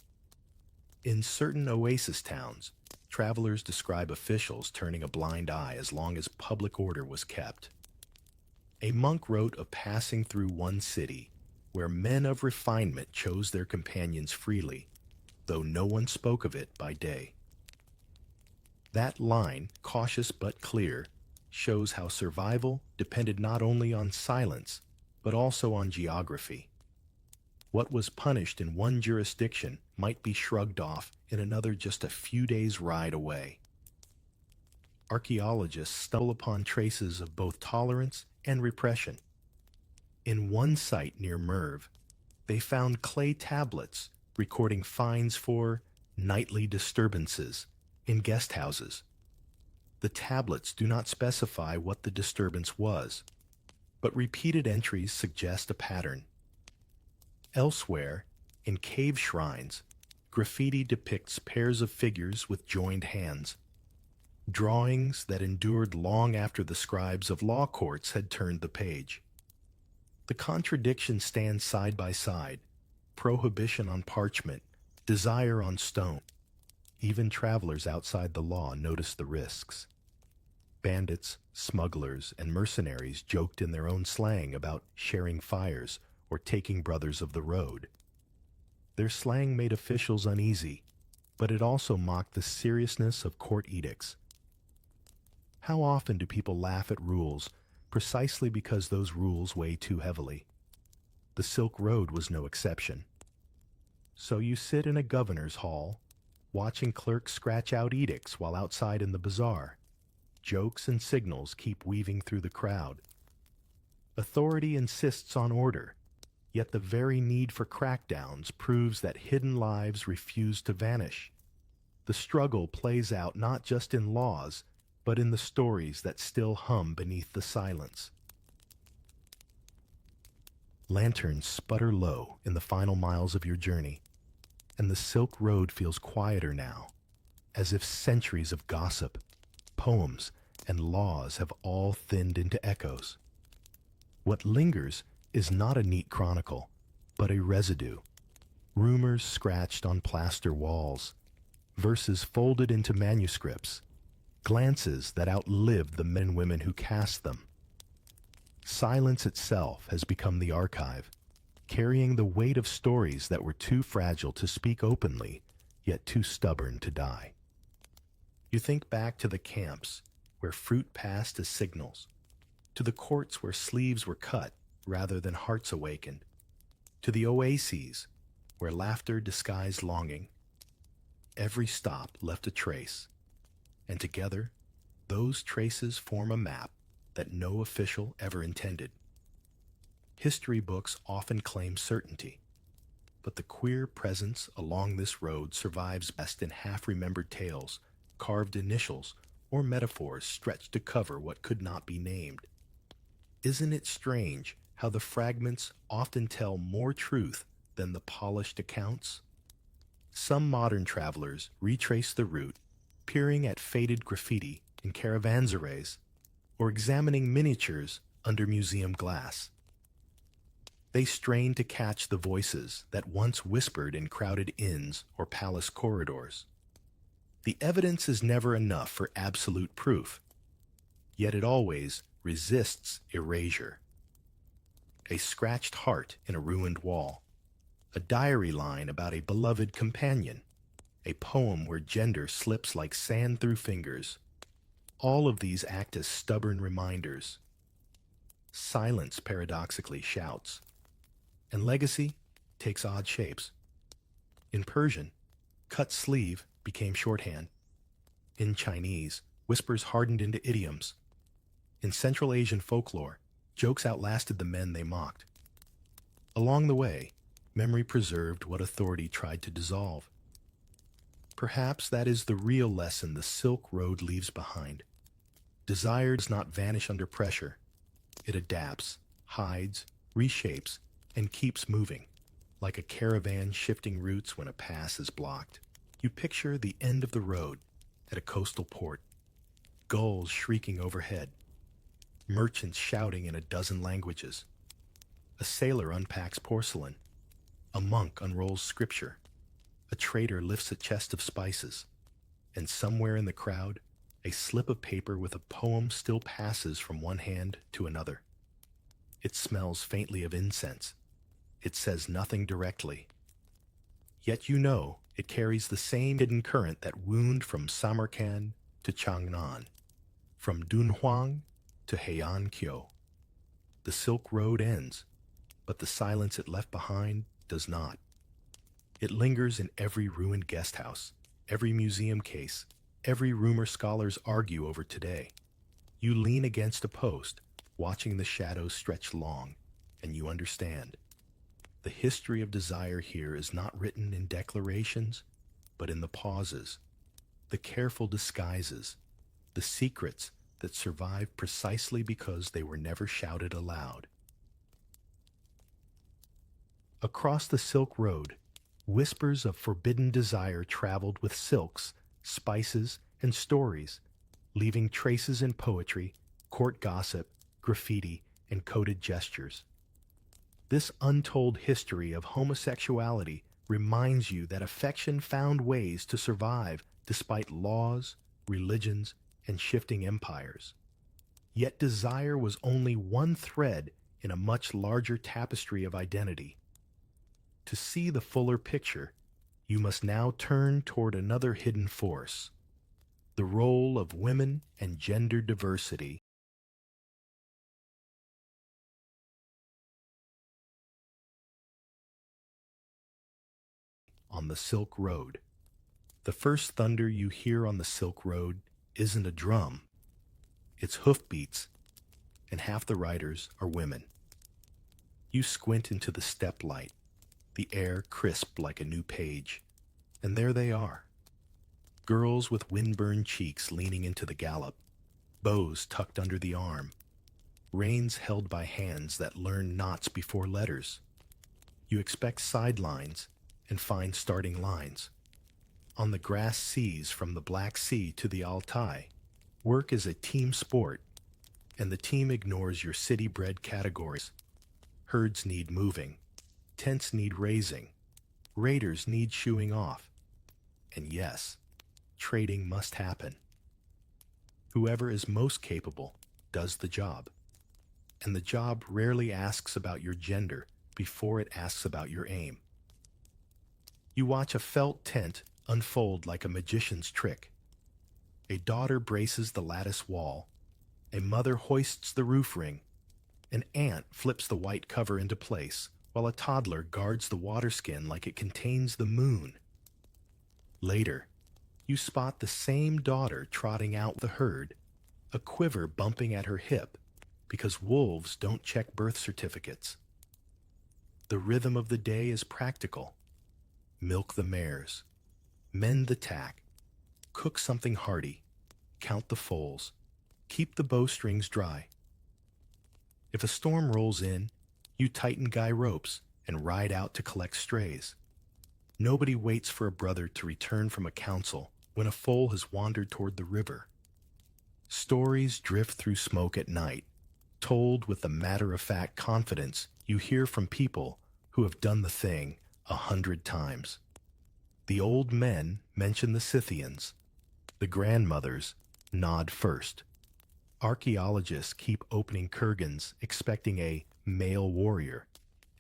In certain oasis towns, travelers describe officials turning a blind eye as long as public order was kept. A monk wrote of passing through one city where men of refinement chose their companions freely, though no one spoke of it by day. That line, cautious but clear, shows how survival depended not only on silence, but also on geography. What was punished in one jurisdiction might be shrugged off in another just a few days' ride away. Archaeologists stumble upon traces of both tolerance and repression. In one site near Merv, they found clay tablets recording fines for nightly disturbances in guest houses. The tablets do not specify what the disturbance was, but repeated entries suggest a pattern. Elsewhere, in cave shrines, graffiti depicts pairs of figures with joined hands, drawings that endured long after the scribes of law courts had turned the page. The contradictions stand side by side: prohibition on parchment, desire on stone. Even travelers outside the law noticed the risks. Bandits, smugglers, and mercenaries joked in their own slang about sharing fires or taking brothers of the road. Their slang made officials uneasy, but it also mocked the seriousness of court edicts. How often do people laugh at rules precisely because those rules weigh too heavily? The Silk Road was no exception. So you sit in a governor's hall, watching clerks scratch out edicts while outside in the bazaar. Jokes and signals keep weaving through the crowd. Authority insists on order, yet the very need for crackdowns proves that hidden lives refuse to vanish. The struggle plays out not just in laws, but in the stories that still hum beneath the silence. Lanterns sputter low in the final miles of your journey, and the Silk Road feels quieter now, as if centuries of gossip, poems, and laws have all thinned into echoes. What lingers is not a neat chronicle, but a residue. Rumors scratched on plaster walls, verses folded into manuscripts, glances that outlived the men and women who cast them. Silence itself has become the archive, carrying the weight of stories that were too fragile to speak openly, yet too stubborn to die. You think back to the camps where fruit passed as signals, to the courts where sleeves were cut rather than hearts awakened, to the oases where laughter disguised longing. Every stop left a trace, and together, those traces form a map that no official ever intended. History books often claim certainty, but the queer presence along this road survives best in half-remembered tales, carved initials, or metaphors stretched to cover what could not be named. Isn't it strange how the fragments often tell more truth than the polished accounts? Some modern travelers retrace the route, peering at faded graffiti in caravanserais or examining miniatures under museum glass. They strain to catch the voices that once whispered in crowded inns or palace corridors. The evidence is never enough for absolute proof, yet it always resists erasure. A scratched heart in a ruined wall, a diary line about a beloved companion, a poem where gender slips like sand through fingers. All of these act as stubborn reminders. Silence paradoxically shouts, and legacy takes odd shapes. In Persian, cut sleeve became shorthand. In Chinese, whispers hardened into idioms. In Central Asian folklore, jokes outlasted the men they mocked. Along the way, memory preserved what authority tried to dissolve. Perhaps that is the real lesson the Silk Road leaves behind. Desire does not vanish under pressure. It adapts, hides, reshapes, and keeps moving, like a caravan shifting routes when a pass is blocked. You picture the end of the road at a coastal port, gulls shrieking overhead, merchants shouting in a dozen languages. A sailor unpacks porcelain, a monk unrolls scripture, a trader lifts a chest of spices, and somewhere in the crowd, a slip of paper with a poem still passes from one hand to another. It smells faintly of incense. It says nothing directly. Yet you know it carries the same hidden current that wound from Samarkand to Chang'an, from Dunhuang to Heian-kyo. The Silk Road ends, but the silence it left behind does not. It lingers in every ruined guest house, every museum case, every rumor scholars argue over today. You lean against a post, watching the shadows stretch long, and you understand. The history of desire here is not written in declarations, but in the pauses, the careful disguises, the secrets that survive precisely because they were never shouted aloud. Across the Silk Road, whispers of forbidden desire traveled with silks, spices, and stories, leaving traces in poetry, court gossip, graffiti, and coded gestures. This untold history of homosexuality reminds you that affection found ways to survive despite laws, religions, and shifting empires. Yet desire was only one thread in a much larger tapestry of identity. To see the fuller picture, you must now turn toward another hidden force, the role of women and gender diversity on the Silk Road. The first thunder you hear on the Silk Road isn't a drum, it's hoofbeats, and half the riders are women. You squint into the step light, the air crisp like a new page, and there they are. Girls with windburned cheeks leaning into the gallop, bows tucked under the arm, reins held by hands that learn knots before letters. You expect sidelines and find starting lines. On the grass seas from the Black Sea to the Altai, work is a team sport, and the team ignores your city-bred categories. Herds need moving, tents need raising, raiders need shooing off, and yes, trading must happen. Whoever is most capable does the job, and the job rarely asks about your gender before it asks about your aim. You watch a felt tent unfold like a magician's trick. A daughter braces the lattice wall, a mother hoists the roof ring, an ant flips the white cover into place, while a toddler guards the water skin like it contains the moon. Later, you spot the same daughter trotting out the herd, a quiver bumping at her hip, because wolves don't check birth certificates. The rhythm of the day is practical. Milk the mares, mend the tack, cook something hearty, count the foals, keep the bowstrings dry. If a storm rolls in, you tighten guy ropes and ride out to collect strays. Nobody waits for a brother to return from a council when a foal has wandered toward the river. Stories drift through smoke at night, told with the matter-of-fact confidence you hear from people who have done the thing 100 times. The old men mention the Scythians. The grandmothers nod first. Archaeologists keep opening kurgans expecting a male warrior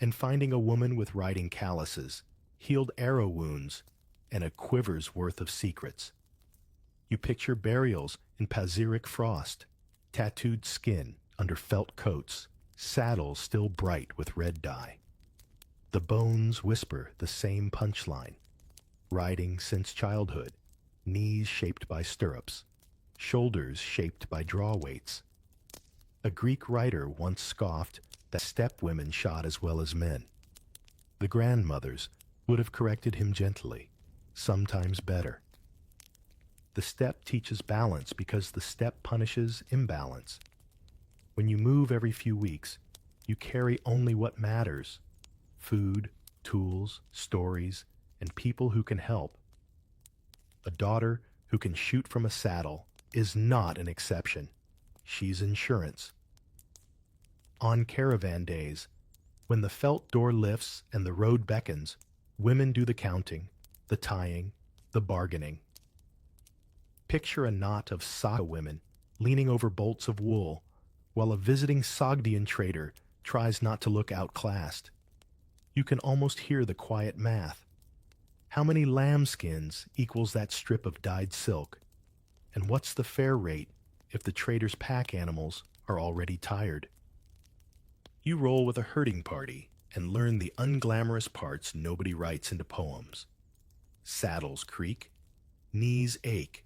and finding a woman with riding calluses, healed arrow wounds, and a quiver's worth of secrets. You picture burials in Pazyryk frost, tattooed skin under felt coats, saddles still bright with red dye. The bones whisper the same punchline, riding since childhood, knees shaped by stirrups, shoulders shaped by draw weights. A Greek writer once scoffed that steppe women shot as well as men. The grandmothers would have corrected him gently, sometimes better. The steppe teaches balance because the steppe punishes imbalance. When you move every few weeks, you carry only what matters: food, tools, stories, and people who can help. A daughter who can shoot from a saddle is not an exception. She's insurance. On caravan days, when the felt door lifts and the road beckons, women do the counting, the tying, the bargaining. Picture a knot of Saka women leaning over bolts of wool, while a visiting Sogdian trader tries not to look outclassed. You can almost hear the quiet math. How many lambskins equals that strip of dyed silk? And what's the fair rate if the trader's pack animals are already tired? You roll with a herding party and learn the unglamorous parts nobody writes into poems. Saddles creak, knees ache,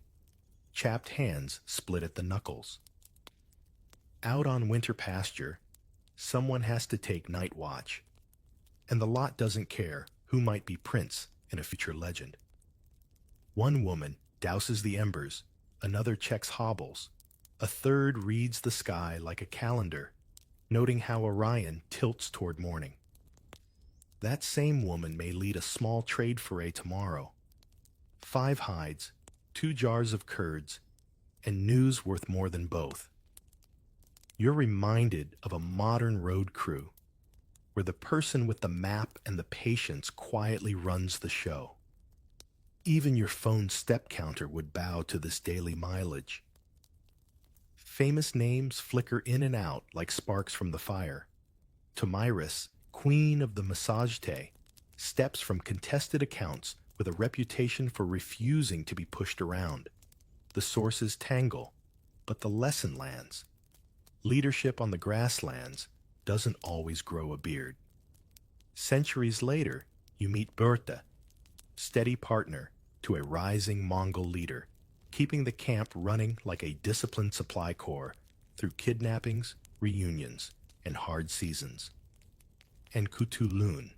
chapped hands split at the knuckles. Out on winter pasture, someone has to take night watch, and the lot doesn't care who might be prince in a future legend. One woman douses the embers, another checks hobbles, a third reads the sky like a calendar, noting how Orion tilts toward morning. That same woman may lead a small trade foray tomorrow. 5 hides, 2 jars of curds, and news worth more than both. You're reminded of a modern road crew, where the person with the map and the patience quietly runs the show. Even your phone step counter would bow to this daily mileage. Famous names flicker in and out like sparks from the fire. Tomyris, queen of the massagete, steps from contested accounts with a reputation for refusing to be pushed around. The sources tangle, but the lesson lands. Leadership on the grasslands doesn't always grow a beard. Centuries later, you meet Berta, steady partner to a rising Mongol leader, keeping the camp running like a disciplined supply corps through kidnappings, reunions, and hard seasons. And Kutulun,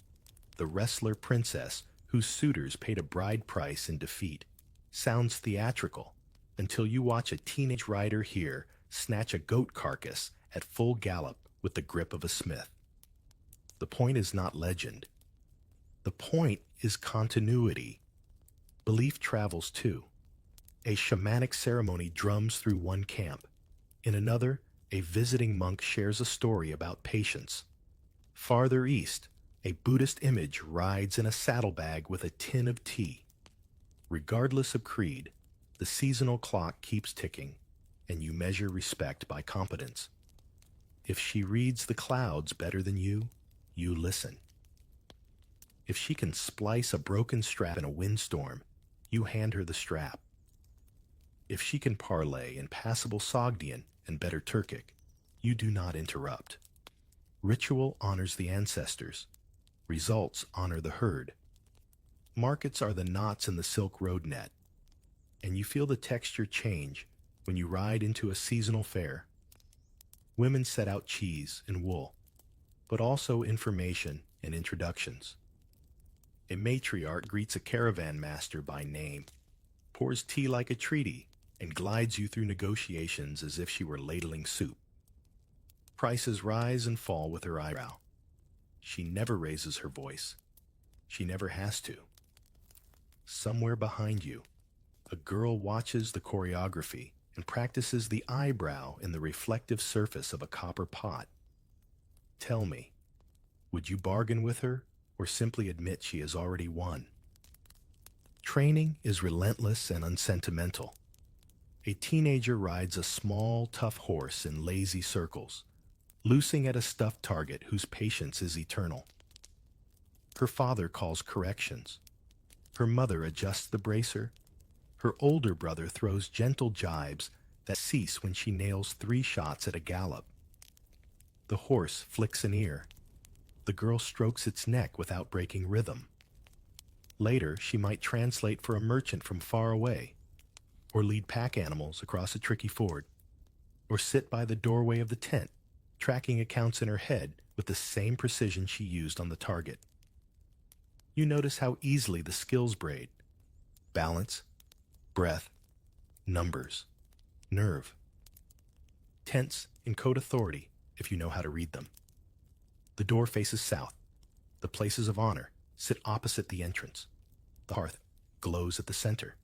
the wrestler princess whose suitors paid a bride price in defeat, sounds theatrical until you watch a teenage rider here snatch a goat carcass at full gallop with the grip of a smith. The point is not legend. The point is continuity. Belief travels too. A shamanic ceremony drums through one camp. In another, a visiting monk shares a story about patience. Farther east, a Buddhist image rides in a saddlebag with a tin of tea. Regardless of creed, the seasonal clock keeps ticking, and you measure respect by competence. If she reads the clouds better than you listen. If she can splice a broken strap in a windstorm, you hand her the strap. If she can parlay in passable Sogdian and better Turkic, you do not interrupt. Ritual honors the ancestors. Results honor the herd. Markets are the knots in the Silk Road net, and you feel the texture change when you ride into a seasonal fair. Women set out cheese and wool, but also information and introductions. A matriarch greets a caravan master by name, pours tea like a treaty, and glides you through negotiations as if she were ladling soup. Prices rise and fall with her eyebrow. She never raises her voice. She never has to. Somewhere behind you, a girl watches the choreography and practices the eyebrow in the reflective surface of a copper pot. Tell me, would you bargain with her or simply admit she has already won? Training is relentless and unsentimental. A teenager rides a small, tough horse in lazy circles, loosing at a stuffed target whose patience is eternal. Her father calls corrections. Her mother adjusts the bracer. Her older brother throws gentle jibes that cease when she nails 3 shots at a gallop. The horse flicks an ear. The girl strokes its neck without breaking rhythm. Later, she might translate for a merchant from far away, or lead pack animals across a tricky ford, or sit by the doorway of the tent, tracking accounts in her head with the same precision she used on the target. You notice how easily the skills braid: balance, breath, numbers, nerve. Tents encode authority if you know how to read them. The door faces south. The places of honor sit opposite the entrance. The hearth glows at the center.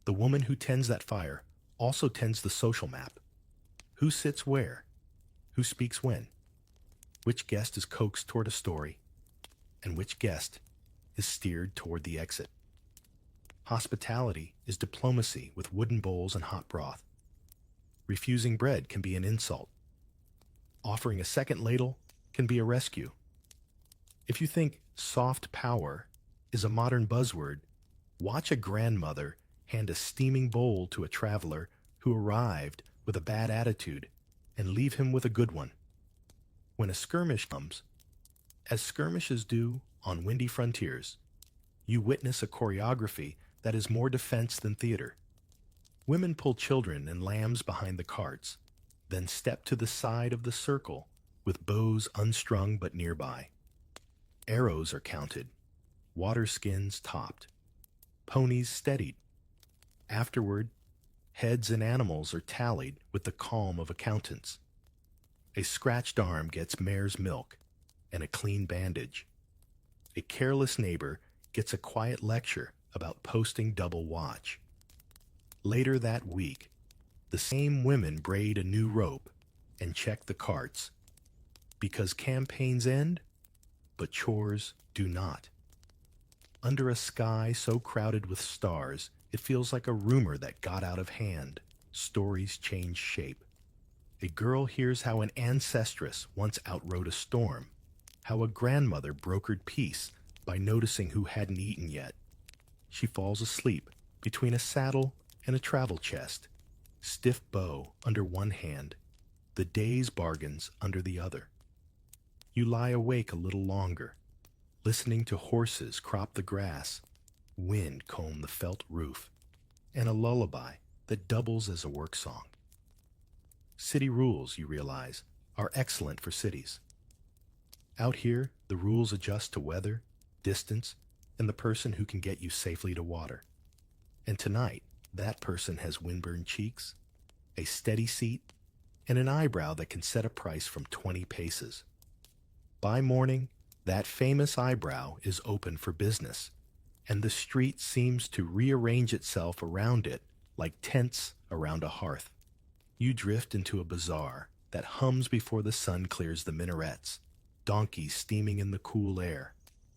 The woman who tends that fire also tends the social map. Who sits where? Who speaks when? Which guest is coaxed toward a story? And which guest is steered toward the exit? Hospitality is diplomacy with wooden bowls and hot broth. Refusing bread can be an insult. Offering a second ladle can be a rescue. If you think soft power is a modern buzzword, watch a grandmother hand a steaming bowl to a traveler who arrived with a bad attitude and leave him with a good one. When a skirmish comes, as skirmishes do on windy frontiers, you witness a choreography that is more defense than theater. Women pull children and lambs behind the carts, then step to the side of the circle with bows unstrung but nearby. Arrows are counted, water skins topped, ponies steadied. Afterward, heads and animals are tallied with the calm of accountants. A scratched arm gets mare's milk and a clean bandage. A careless neighbor gets a quiet lecture about posting double watch. Later that week, the same women braid a new rope and check the carts, because campaigns end, but chores do not. Under a sky so crowded with stars, it feels like a rumor that got out of hand. Stories change shape. A girl hears how an ancestress once outrode a storm, how a grandmother brokered peace by noticing who hadn't eaten yet. She falls asleep between a saddle and a travel chest, stiff bow under one hand, the day's bargains under the other. You lie awake a little longer, listening to horses crop the grass, wind comb the felt roof, and a lullaby that doubles as a work song. City rules, you realize, are excellent for cities. Out here, the rules adjust to weather, distance, and the person who can get you safely to water. And tonight, that person has windburned cheeks, a steady seat, and an eyebrow that can set a price from 20 paces. By morning, that famous eyebrow is open for business, and the street seems to rearrange itself around it like tents around a hearth. You drift into a bazaar that hums before the sun clears the minarets, donkeys steaming in the cool air,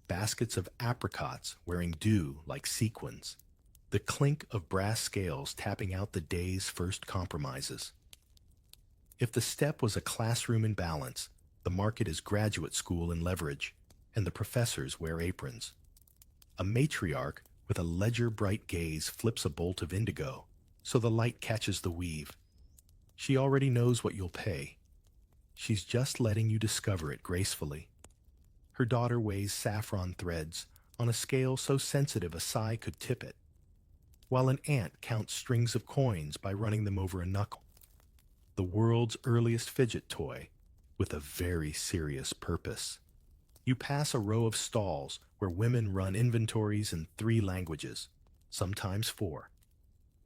baskets of apricots wearing dew like sequins, the clink of brass scales tapping out the day's first compromises. If the steppe was a classroom in balance, the market is graduate school in leverage, and the professors wear aprons. A matriarch with a ledger-bright gaze flips a bolt of indigo, so the light catches the weave. She already knows what you'll pay. She's just letting you discover it gracefully. Her daughter weighs saffron threads on a scale so sensitive a sigh could tip it, while an aunt counts strings of coins by running them over a knuckle. The world's earliest fidget toy, with a very serious purpose. You pass a row of stalls where women run inventories in 3 languages, sometimes 4.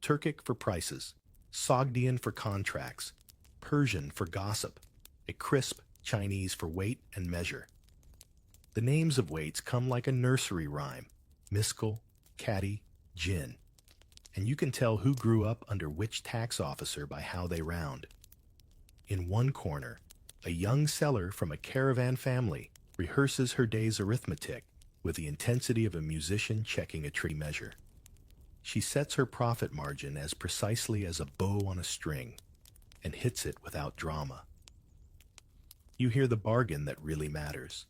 Turkic for prices, Sogdian for contracts, Persian for gossip, a crisp Chinese for weight and measure. The names of weights come like a nursery rhyme: miskel, caddy, gin. And you can tell who grew up under which tax officer by how they round. In one corner, a young seller from a caravan family rehearses her day's arithmetic with the intensity of a musician checking a tree measure. She sets her profit margin as precisely as a bow on a string and hits it without drama. You hear the bargain that really matters.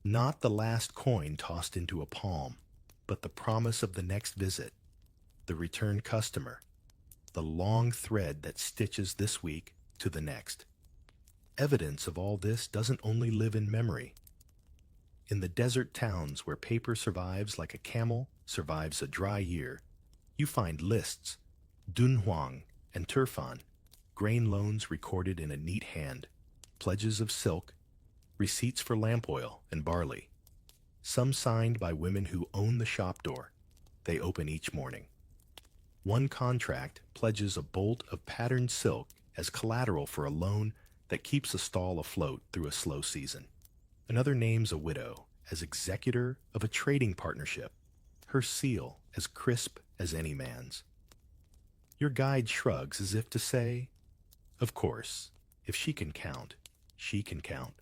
Not the last coin tossed into a palm, but the promise of the next visit, the return customer, the long thread that stitches this week to the next. Evidence of all this doesn't only live in memory. In the desert towns where paper survives like a camel survives a dry year, you find lists, dunhuang and turfan, grain loans recorded in a neat hand, pledges of silk, receipts for lamp oil and barley, some signed by women who own the shop door. They open each morning. One contract pledges a bolt of patterned silk as collateral for a loan that keeps a stall afloat through a slow season. Another names a widow as executor of a trading partnership, her seal as crisp as any man's. Your guide shrugs as if to say, of course, if she can count, she can count.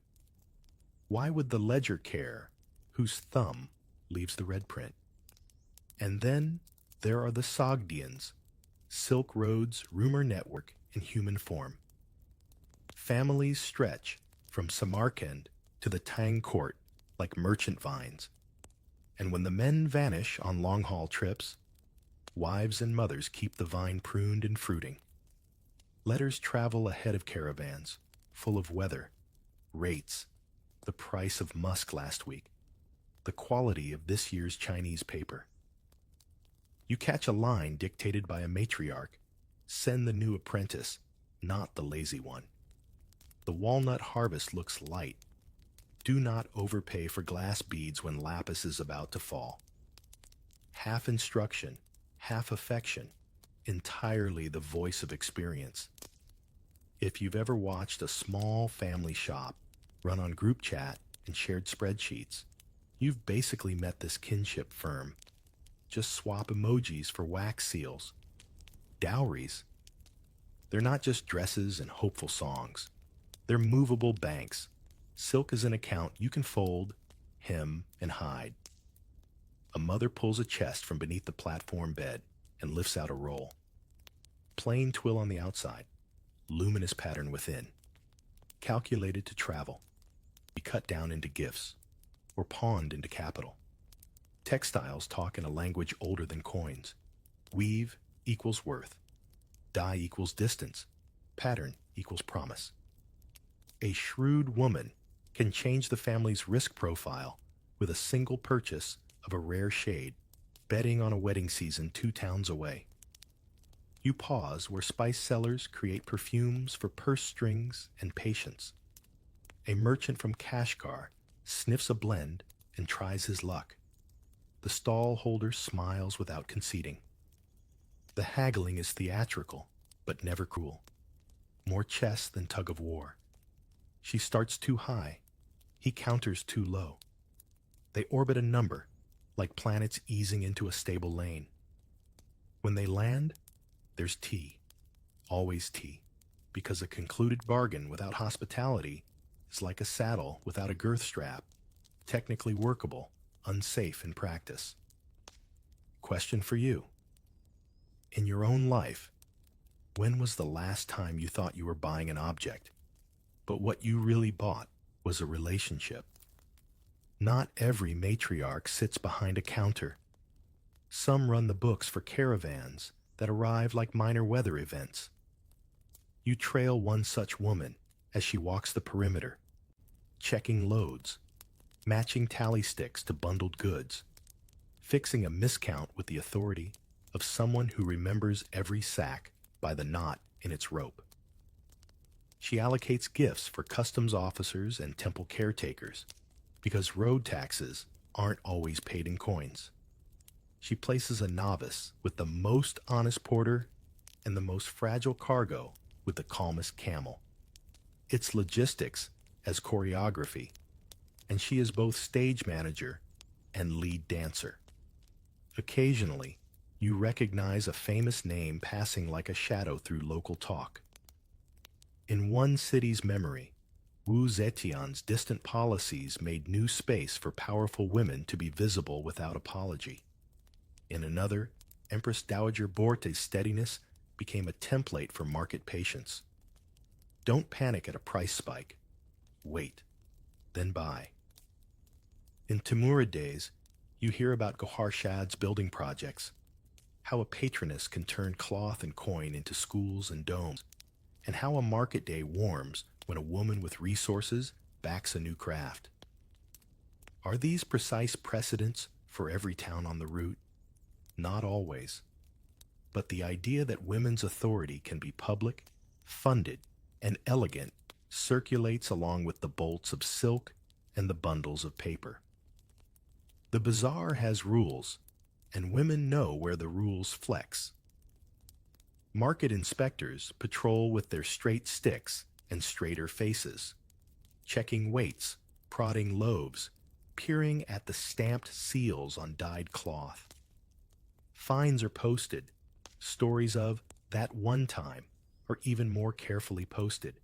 Why would the ledger care whose thumb leaves the red print? And then there are the Sogdians, Silk Road's rumor network in human form. Families stretch from Samarkand to the Tang Court like merchant vines. And when the men vanish on long-haul trips, wives and mothers keep the vine pruned and fruiting. Letters travel ahead of caravans, full of weather, rates, the price of musk last week, the quality of this year's Chinese paper. You catch a line dictated by a matriarch, send the new apprentice, not the lazy one. The walnut harvest looks light. Do not overpay for glass beads when lapis is about to fall. Half instruction, half affection, entirely the voice of experience. If you've ever watched a small family shop run on group chat and shared spreadsheets, you've basically met this kinship firm. Just swap emojis for wax seals. Dowries. They're not just dresses and hopeful songs. They're movable banks. Silk is an account you can fold, hem, and hide. A mother pulls a chest from beneath the platform bed and lifts out a roll. Plain twill on the outside, luminous pattern within. Calculated to travel, be cut down into gifts, or pawned into capital. Textiles talk in a language older than coins. Weave equals worth. Dye equals distance. Pattern equals promise. A shrewd woman can change the family's risk profile with a single purchase of a rare shade, betting on a wedding season 2 towns away. You pause where spice sellers create perfumes for purse strings and patience. A merchant from Kashgar sniffs a blend and tries his luck. The stall holder smiles without conceding. The haggling is theatrical, but never cruel. More chess than tug of war. She starts too high. He counters too low. They orbit a number, like planets easing into a stable lane. When they land, there's tea. Always tea. Because a concluded bargain without hospitality is like a saddle without a girth strap. Technically workable, unsafe in practice. Question for you. In your own life, when was the last time you thought you were buying an object, but what you really bought was a relationship? Not every matriarch sits behind a counter. Some run the books for caravans that arrive like minor weather events. You trail one such woman as she walks the perimeter, checking loads, matching tally sticks to bundled goods, fixing a miscount with the authority of someone who remembers every sack by the knot in its rope. She allocates gifts for customs officers and temple caretakers because road taxes aren't always paid in coins. She places a novice with the most honest porter and the most fragile cargo with the calmest camel. It's logistics as choreography, and she is both stage manager and lead dancer. Occasionally, you recognize a famous name passing like a shadow through local talk. In one city's memory, Wu Zetian's distant policies made new space for powerful women to be visible without apology. In another, Empress Dowager Borte's steadiness became a template for market patience. Don't panic at a price spike. Wait, then buy. In Timurid days, you hear about Gohar Shad's building projects, how a patroness can turn cloth and coin into schools and domes, and how a market day warms when a woman with resources backs a new craft. Are these precise precedents for every town on the route? Not always. But the idea that women's authority can be public, funded, and elegant circulates along with the bolts of silk and the bundles of paper. The bazaar has rules, and women know where the rules flex. Market inspectors patrol with their straight sticks and straighter faces, checking weights, prodding loaves, peering at the stamped seals on dyed cloth. Fines are posted, stories of that one time are even more carefully posted.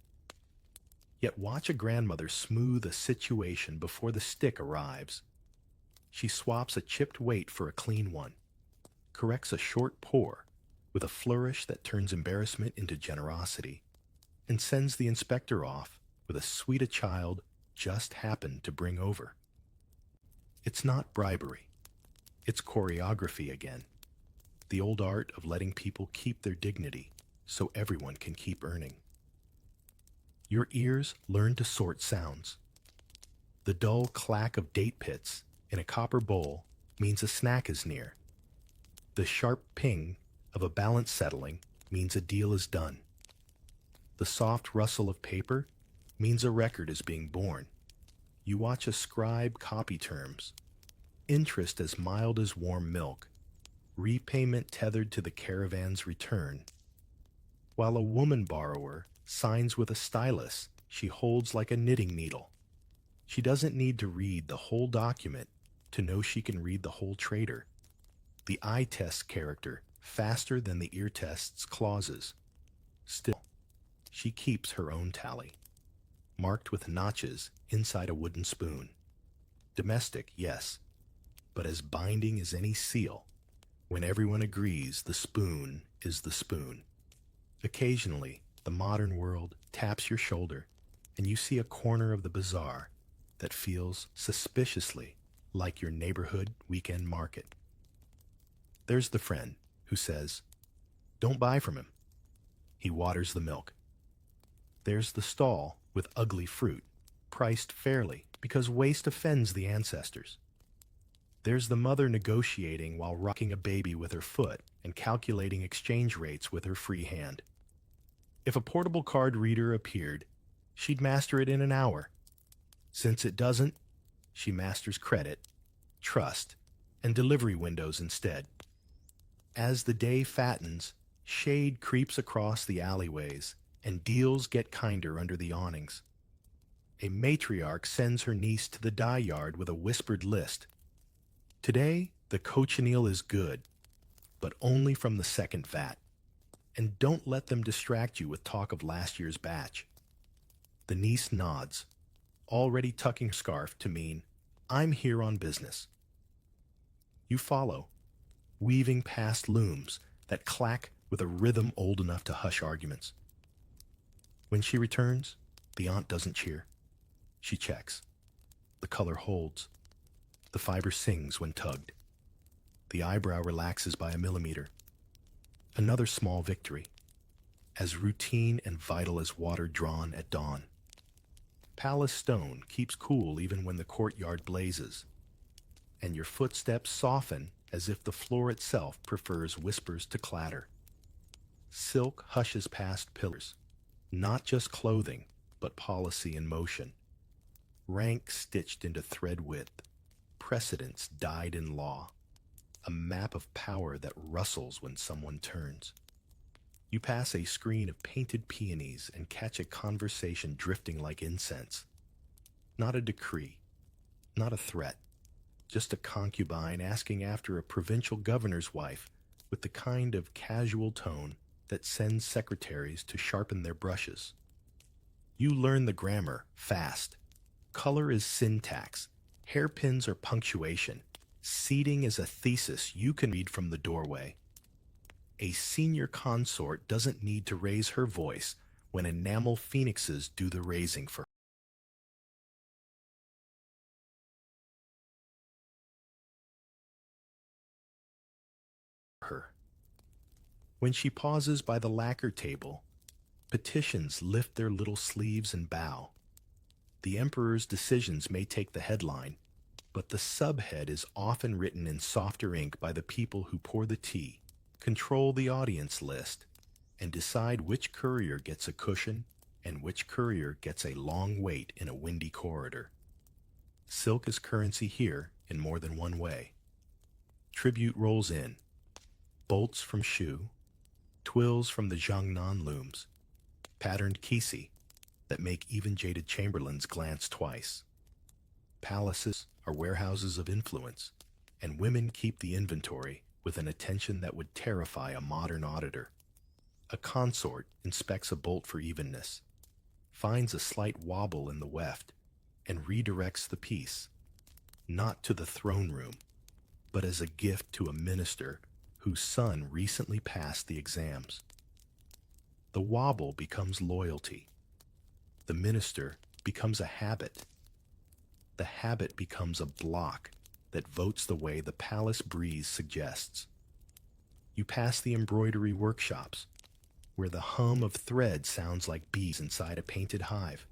Yet watch a grandmother smooth a situation before the stick arrives. She swaps a chipped weight for a clean one, corrects a short pour with a flourish that turns embarrassment into generosity, and sends the inspector off with a sweet a child just happened to bring over. It's not bribery. It's choreography again. The old art of letting people keep their dignity so everyone can keep earning. Your ears learn to sort sounds. The dull clack of date pits in a copper bowl means a snack is near. The sharp ping of a balance settling means a deal is done. The soft rustle of paper means a record is being born. You watch a scribe copy terms. Interest as mild as warm milk. Repayment tethered to the caravan's return. While a woman borrower signs with a stylus she holds like a knitting needle. She doesn't need to read the whole document to know she can read the whole trader. The eye tests character faster than the ear tests clauses. Still, she keeps her own tally, marked with notches inside a wooden spoon. Domestic, yes, but as binding as any seal, when everyone agrees the spoon is the spoon. Occasionally, the modern world taps your shoulder, and you see a corner of the bazaar that feels suspiciously like your neighborhood weekend market. There's the friend who says, "Don't buy from him. He waters the milk." There's the stall with ugly fruit, priced fairly because waste offends the ancestors. There's the mother negotiating while rocking a baby with her foot and calculating exchange rates with her free hand. If a portable card reader appeared, she'd master it in an hour. Since it doesn't, she masters credit, trust, and delivery windows instead. As the day fattens, shade creeps across the alleyways, and deals get kinder under the awnings. A matriarch sends her niece to the dye yard with a whispered list. Today, the cochineal is good, but only from the second vat. And don't let them distract you with talk of last year's batch. The niece nods, already tucking scarf to mean, "I'm here on business." You follow, weaving past looms that clack with a rhythm old enough to hush arguments. When she returns, the aunt doesn't cheer. She checks. The color holds. The fiber sings when tugged. The eyebrow relaxes by a millimeter. Another small victory, as routine and vital as water drawn at dawn. Palace stone keeps cool even when the courtyard blazes, and your footsteps soften as if the floor itself prefers whispers to clatter. Silk hushes past pillars, not just clothing, but policy in motion. Rank stitched into thread width, precedents dyed in law. A map of power that rustles when someone turns. You pass a screen of painted peonies and catch a conversation drifting like incense. Not a decree, not a threat, just a concubine asking after a provincial governor's wife with the kind of casual tone that sends secretaries to sharpen their brushes. You learn the grammar fast. Color is syntax, hairpins are punctuation. Seating is a thesis you can read from the doorway. A senior consort doesn't need to raise her voice when enamel phoenixes do the raising for her. When she pauses by the lacquer table, petitions lift their little sleeves and bow. The emperor's decisions may take the headline, but the subhead is often written in softer ink by the people who pour the tea, control the audience list, and decide which courier gets a cushion and which courier gets a long wait in a windy corridor. Silk is currency here in more than one way. Tribute rolls in, bolts from Shu, twills from the Jiangnan looms, patterned kisi that make even jaded chamberlains glance twice. Palaces are warehouses of influence, and women keep the inventory with an attention that would terrify a modern auditor. A consort inspects a bolt for evenness, finds a slight wobble in the weft, and redirects the piece, not to the throne room, but as a gift to a minister whose son recently passed the exams. The wobble becomes loyalty. The minister becomes a habit. The habit becomes a block that votes the way the palace breeze suggests. You pass the embroidery workshops, where the hum of thread sounds like bees inside a painted hive.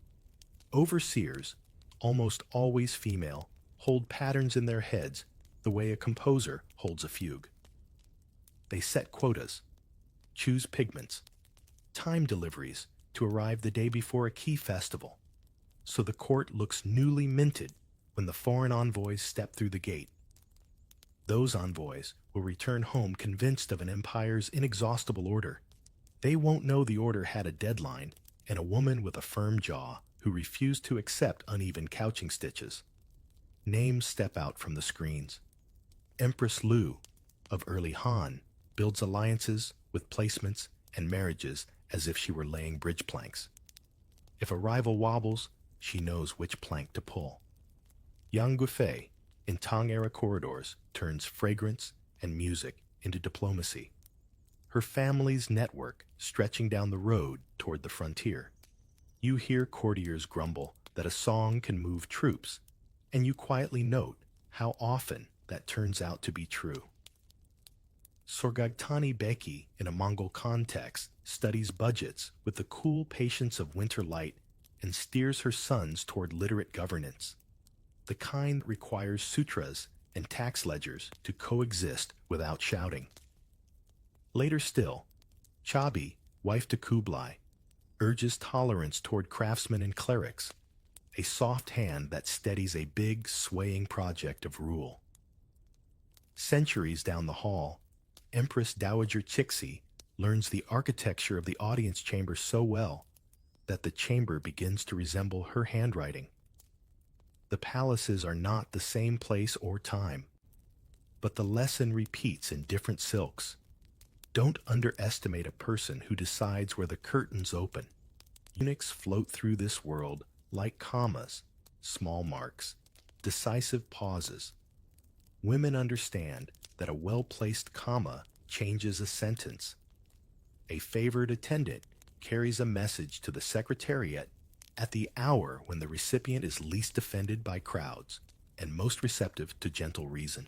Overseers, almost always female, hold patterns in their heads the way a composer holds a fugue. They set quotas, choose pigments, time deliveries to arrive the day before a key festival, so the court looks newly minted when the foreign envoys step through the gate. Those envoys will return home convinced of an empire's inexhaustible order. They won't know the order had a deadline and a woman with a firm jaw who refused to accept uneven couching stitches. Names step out from the screens. Empress Lu of early Han builds alliances with placements and marriages as if she were laying bridge planks. If a rival wobbles, she knows which plank to pull. Yang Guifei, in Tang-era corridors, turns fragrance and music into diplomacy. Her family's network stretching down the road toward the frontier. You hear courtiers grumble that a song can move troops, and you quietly note how often that turns out to be true. Sorgagtani Beki, in a Mongol context, studies budgets with the cool patience of winter light and steers her sons toward literate governance, the kind that requires sutras and tax ledgers to coexist without shouting. Later still, Chabi, wife to Kublai, urges tolerance toward craftsmen and clerics, a soft hand that steadies a big, swaying project of rule. Centuries down the hall, Empress Dowager Cixi learns the architecture of the audience chamber so well that the chamber begins to resemble her handwriting. The palaces are not the same place or time, but the lesson repeats in different silks. Don't underestimate a person who decides where the curtains open. Eunuchs float through this world like commas, small marks, decisive pauses. Women understand that a well-placed comma changes a sentence. A favored attendant carries a message to the secretariat at the hour when the recipient is least offended by crowds and most receptive to gentle reason.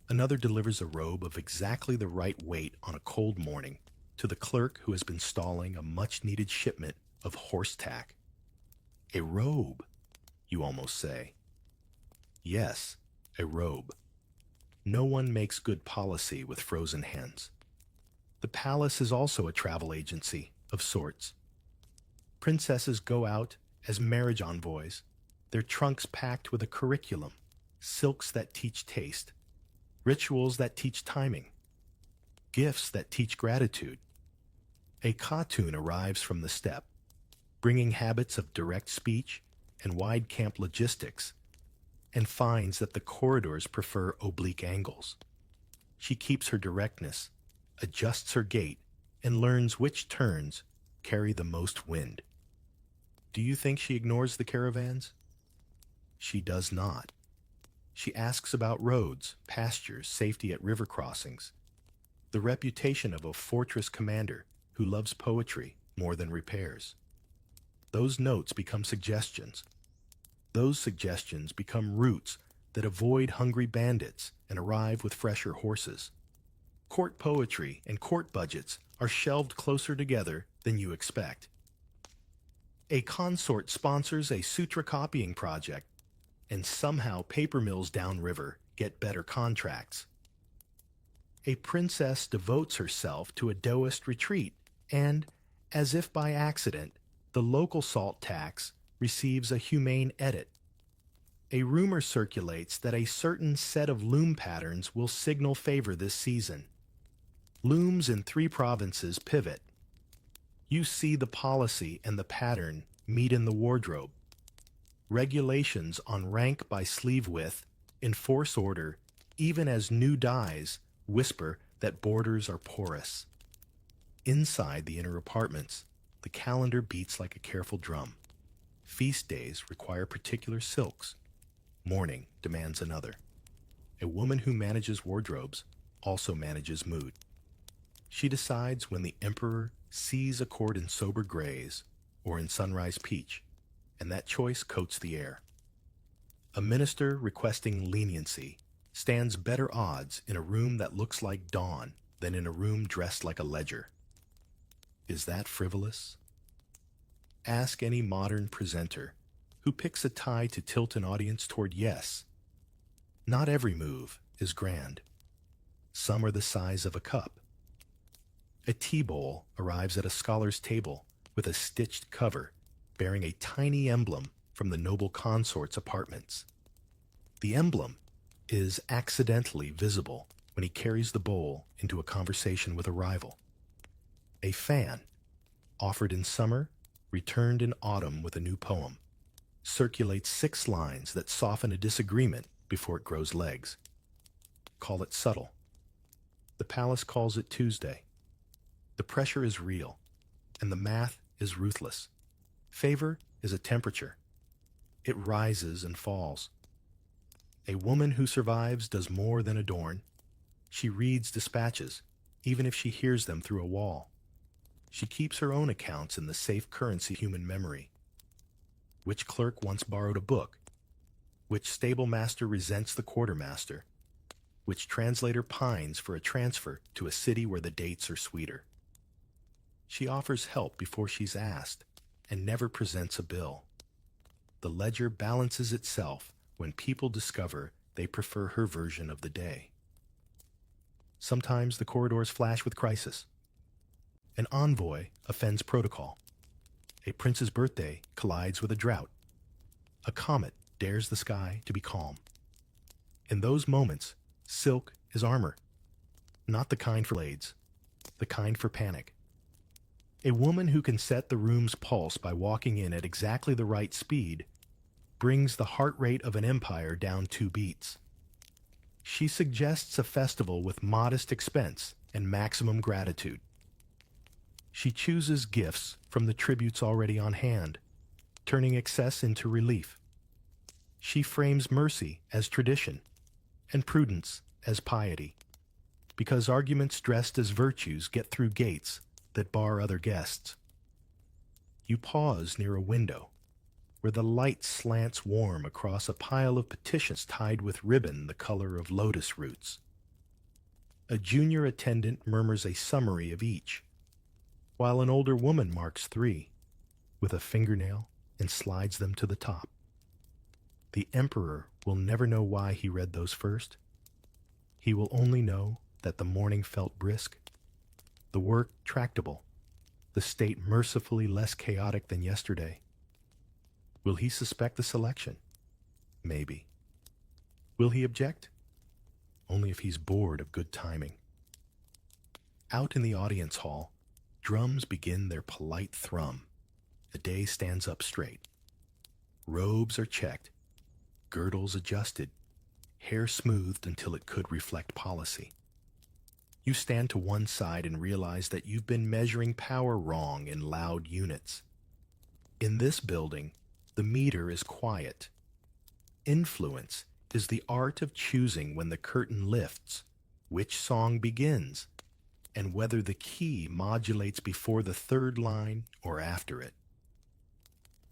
Another delivers a robe of exactly the right weight on a cold morning to the clerk who has been stalling a much-needed shipment of horse tack. A robe, you almost say. Yes, a robe. No one makes good policy with frozen hens. The palace is also a travel agency of sorts. Princesses go out as marriage envoys, their trunks packed with a curriculum, silks that teach taste, rituals that teach timing, gifts that teach gratitude. A Khatun arrives from the steppe, bringing habits of direct speech and wide camp logistics, and finds that the corridors prefer oblique angles. She keeps her directness, adjusts her gait, and learns which turns carry the most wind. Do you think she ignores the caravans? She does not. She asks about roads, pastures, safety at river crossings. the reputation of a fortress commander who loves poetry more than repairs. Those notes become suggestions. Those suggestions become routes that avoid hungry bandits and arrive with fresher horses. Court poetry and court budgets are shelved closer together than you expect. A consort sponsors a sutra copying project, and somehow paper mills downriver get better contracts. A princess devotes herself to a Taoist retreat, and, as if by accident, the local salt tax receives a humane edit. A rumor circulates that a certain set of loom patterns will signal favor this season. Looms in 3 provinces pivot. You see the policy and the pattern meet in the wardrobe. Regulations on rank by sleeve width enforce order even as new dyes whisper that borders are porous. Inside the inner apartments, the calendar beats like a careful drum. Feast days require particular silks. Mourning demands another. A woman who manages wardrobes also manages mood. She decides when the emperor sees a court in sober grays or in sunrise peach, and that choice coats the air. A minister requesting leniency stands better odds in a room that looks like dawn than in a room dressed like a ledger. Is that frivolous? Ask any modern presenter who picks a tie to tilt an audience toward yes. Not every move is grand. Some are the size of a cup. A tea bowl arrives at a scholar's table with a stitched cover bearing a tiny emblem from the noble consort's apartments. The emblem is accidentally visible when he carries the bowl into a conversation with a rival. A fan, offered in summer, returned in autumn with a new poem, circulates 6 lines that soften a disagreement before it grows legs. Call it subtle. The palace calls it Tuesday. The pressure is real, and the math is ruthless. Favor is a temperature. It rises and falls. A woman who survives does more than adorn. She reads dispatches, even if she hears them through a wall. She keeps her own accounts in the safe currency human memory. Which clerk once borrowed a book? Which stable master resents the quartermaster? Which translator pines for a transfer to a city where the dates are sweeter? She offers help before she's asked, and never presents a bill. The ledger balances itself when people discover they prefer her version of the day. Sometimes the corridors flash with crisis. An envoy offends protocol. A prince's birthday collides with a drought. A comet dares the sky to be calm. In those moments, silk is armor. Not the kind for blades, the kind for panic. A woman who can set the room's pulse by walking in at exactly the right speed brings the heart rate of an empire down 2 beats. She suggests a festival with modest expense and maximum gratitude. She chooses gifts from the tributes already on hand, turning excess into relief. She frames mercy as tradition and prudence as piety, because arguments dressed as virtues get through gates that bar other guests. You pause near a window where the light slants warm across a pile of petitions tied with ribbon the color of lotus roots. A junior attendant murmurs a summary of each, while an older woman marks 3 with a fingernail and slides them to the top. The emperor will never know why he read those first. He will only know that the morning felt brisk, the work tractable, the state mercifully less chaotic than yesterday. Will he suspect the selection? Maybe. Will he object? Only if he's bored of good timing. Out in the audience hall, drums begin their polite thrum. The day stands up straight. Robes are checked, girdles adjusted, hair smoothed until it could reflect policy. You stand to one side and realize that you've been measuring power wrong in loud units. In this building, the meter is quiet. Influence is the art of choosing when the curtain lifts, which song begins, and whether the key modulates before the third line or after it.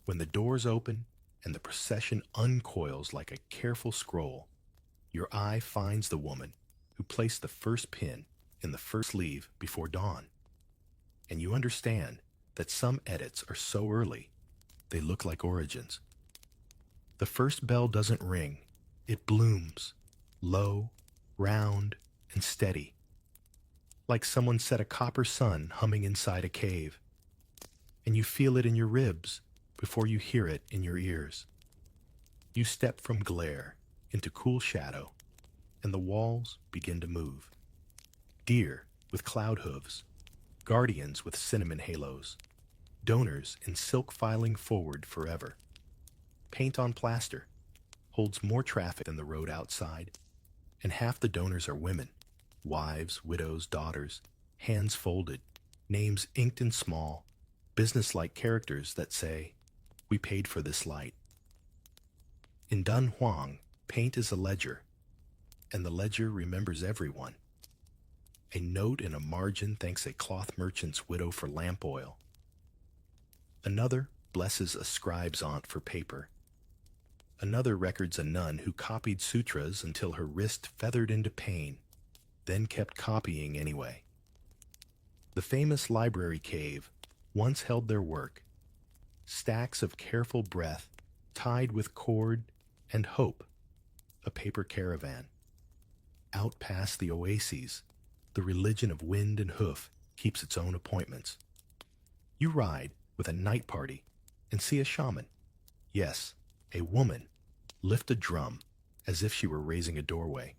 When the doors open and the procession uncoils like a careful scroll, your eye finds the woman who placed the first pin in the first sleeve before dawn. And you understand that some edits are so early, they look like origins. The first bell doesn't ring, it blooms, low, round, and steady, like someone set a copper sun humming inside a cave. And you feel it in your ribs before you hear it in your ears. You step from glare into cool shadow, and the walls begin to move. Deer with cloud hooves, guardians with cinnamon halos, donors in silk filing forward forever. Paint on plaster holds more traffic than the road outside, and half the donors are women, wives, widows, daughters, hands folded, names inked in small, business-like characters that say, "We paid for this light." In Dun Huang, paint is a ledger, and the ledger remembers everyone. A note in a margin thanks a cloth merchant's widow for lamp oil. Another blesses a scribe's aunt for paper. Another records a nun who copied sutras until her wrist feathered into pain, then kept copying anyway. The famous library cave once held their work, stacks of careful breath tied with cord and hope, a paper caravan. Out past the oases, the religion of wind and hoof keeps its own appointments. You ride with a night party and see a shaman, yes, a woman, lift a drum as if she were raising a doorway.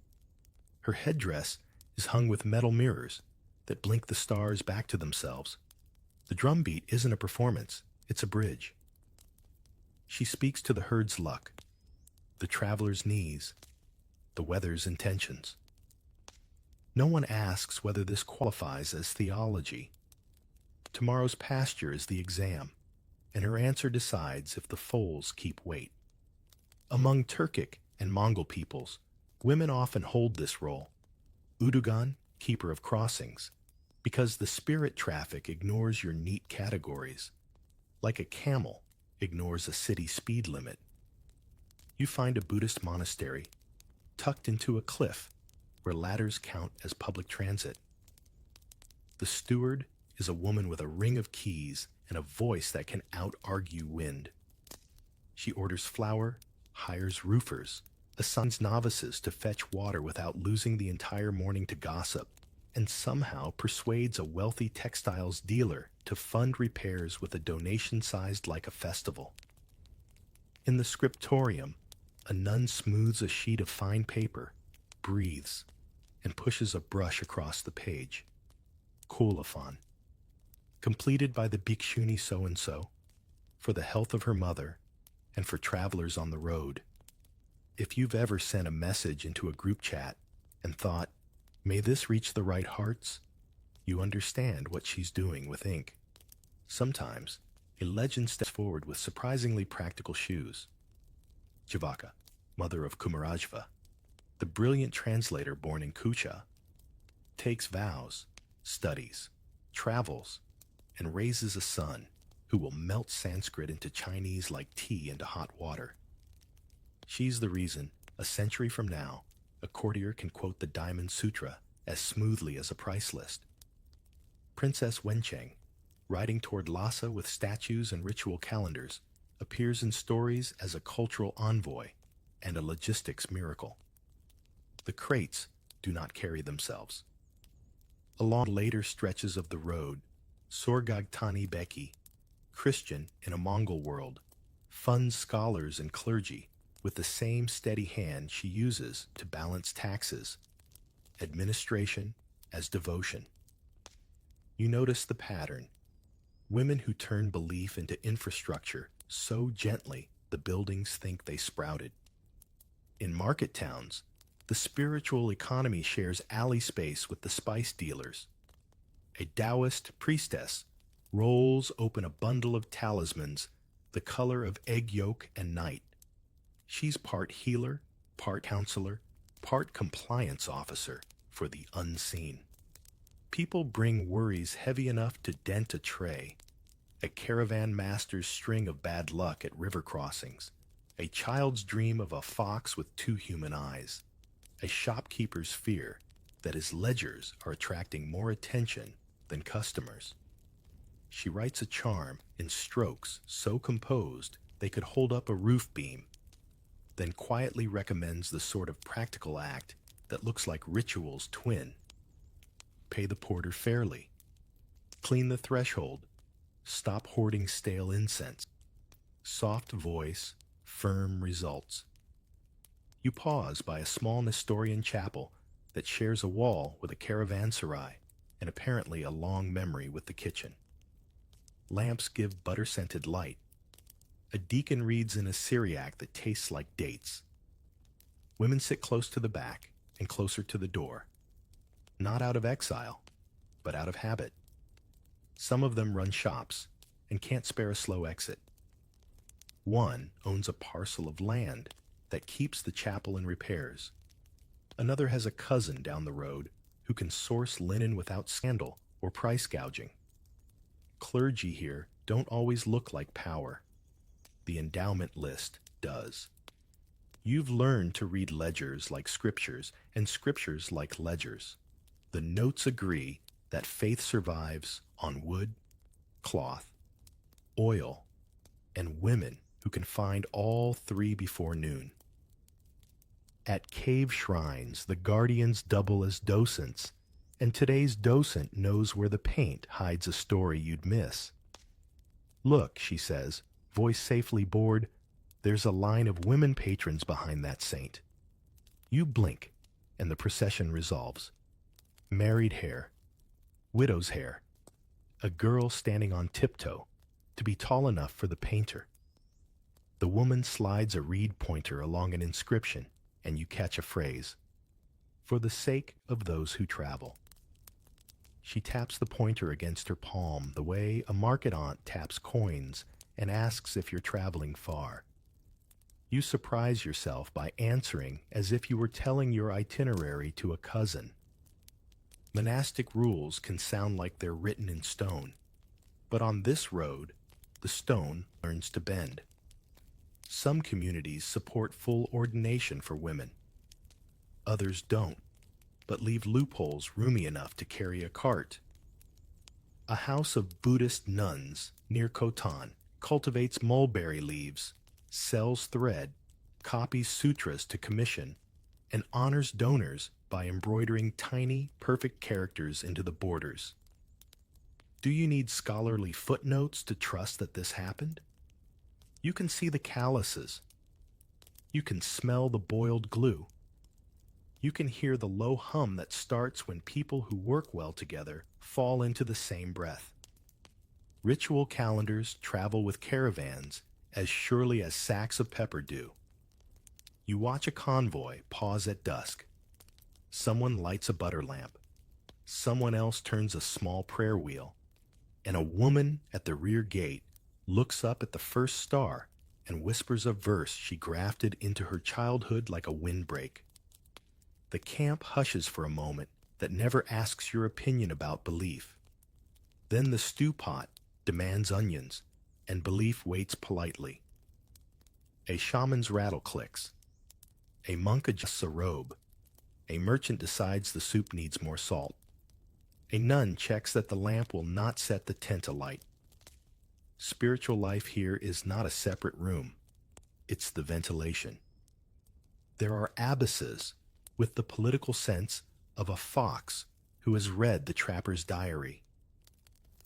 Her headdress is hung with metal mirrors that blink the stars back to themselves. The drum beat isn't a performance, it's a bridge. She speaks to the herd's luck, the traveler's needs, the weather's intentions. No one asks whether this qualifies as theology. Tomorrow's pasture is the exam, and her answer decides if the foals keep weight. Among Turkic and Mongol peoples, women often hold this role. Udugan, keeper of crossings, because the spirit traffic ignores your neat categories, like a camel ignores a city speed limit. You find a Buddhist monastery tucked into a cliff where ladders count as public transit. The steward is a woman with a ring of keys and a voice that can out-argue wind. She orders flour, hires roofers, assigns novices to fetch water without losing the entire morning to gossip, and somehow persuades a wealthy textiles dealer to fund repairs with a donation sized like a festival. In the scriptorium, a nun smooths a sheet of fine paper, breathes, and pushes a brush across the page. Colophon. Completed by the bhikshuni so-and-so, for the health of her mother, and for travelers on the road. If you've ever sent a message into a group chat and thought, "May this reach the right hearts," you understand what she's doing with ink. Sometimes, a legend steps forward with surprisingly practical shoes. Javaka, mother of Kumarajva, the brilliant translator born in Kucha, takes vows, studies, travels, and raises a son who will melt Sanskrit into Chinese like tea into hot water. She's the reason, a century from now, a courtier can quote the Diamond Sutra as smoothly as a price list. Princess Wencheng, riding toward Lhasa with statues and ritual calendars, appears in stories as a cultural envoy and a logistics miracle. The crates do not carry themselves. Along later stretches of the road, Sorgagtani Beki, Christian in a Mongol world, funds scholars and clergy with the same steady hand she uses to balance taxes, administration as devotion. You notice the pattern. Women who turn belief into infrastructure so gently the buildings think they sprouted. In market towns, the spiritual economy shares alley space with the spice dealers. A Taoist priestess rolls open a bundle of talismans the color of egg yolk and night. She's part healer, part counselor, part compliance officer for the unseen. People bring worries heavy enough to dent a tray, a caravan master's string of bad luck at river crossings, a child's dream of a fox with two human eyes, a shopkeeper's fear that his ledgers are attracting more attention than customers. She writes a charm in strokes so composed they could hold up a roof beam, then quietly recommends the sort of practical act that looks like ritual's twin. Pay the porter fairly. Clean the threshold. Stop hoarding stale incense. Soft voice, firm results. You pause by a small Nestorian chapel that shares a wall with a caravanserai and apparently a long memory with the kitchen. Lamps give butter-scented light. A deacon reads in a Syriac that tastes like dates. Women sit close to the back and closer to the door, not out of exile, but out of habit. Some of them run shops and can't spare a slow exit. One owns a parcel of land that keeps the chapel in repairs. Another has a cousin down the road who can source linen without scandal or price gouging. Clergy here don't always look like power. The endowment list does. You've learned to read ledgers like scriptures and scriptures like ledgers. The notes agree that faith survives on wood, cloth, oil, and women who can find all three before noon. At cave shrines, the guardians double as docents, and today's docent knows where the paint hides a story you'd miss. Look, she says, voice safely bored, there's a line of women patrons behind that saint. You blink, and the procession resolves. Married hair, widow's hair, a girl standing on tiptoe to be tall enough for the painter. The woman slides a reed pointer along an inscription, and you catch a phrase. For the sake of those who travel. She taps the pointer against her palm the way a market aunt taps coins and asks if you're traveling far. You surprise yourself by answering as if you were telling your itinerary to a cousin. Monastic rules can sound like they're written in stone, but on this road, the stone learns to bend. Some communities support full ordination for women. Others don't, but leave loopholes roomy enough to carry a cart. A house of Buddhist nuns near Khotan cultivates mulberry leaves, sells thread, copies sutras to commission, and honors donors by embroidering tiny, perfect characters into the borders. Do you need scholarly footnotes to trust that this happened? You can see the calluses. You can smell the boiled glue. You can hear the low hum that starts when people who work well together fall into the same breath. Ritual calendars travel with caravans as surely as sacks of pepper do. You watch a convoy pause at dusk. Someone lights a butter lamp. Someone else turns a small prayer wheel. And a woman at the rear gate looks up at the first star and whispers a verse she grafted into her childhood like a windbreak. The camp hushes for a moment that never asks your opinion about belief. Then the stew pot demands onions, and belief waits politely. A shaman's rattle clicks. A monk adjusts a robe. A merchant decides the soup needs more salt. A nun checks that the lamp will not set the tent alight. Spiritual life here is not a separate room. It's the ventilation. There are abbesses with the political sense of a fox who has read the trapper's diary.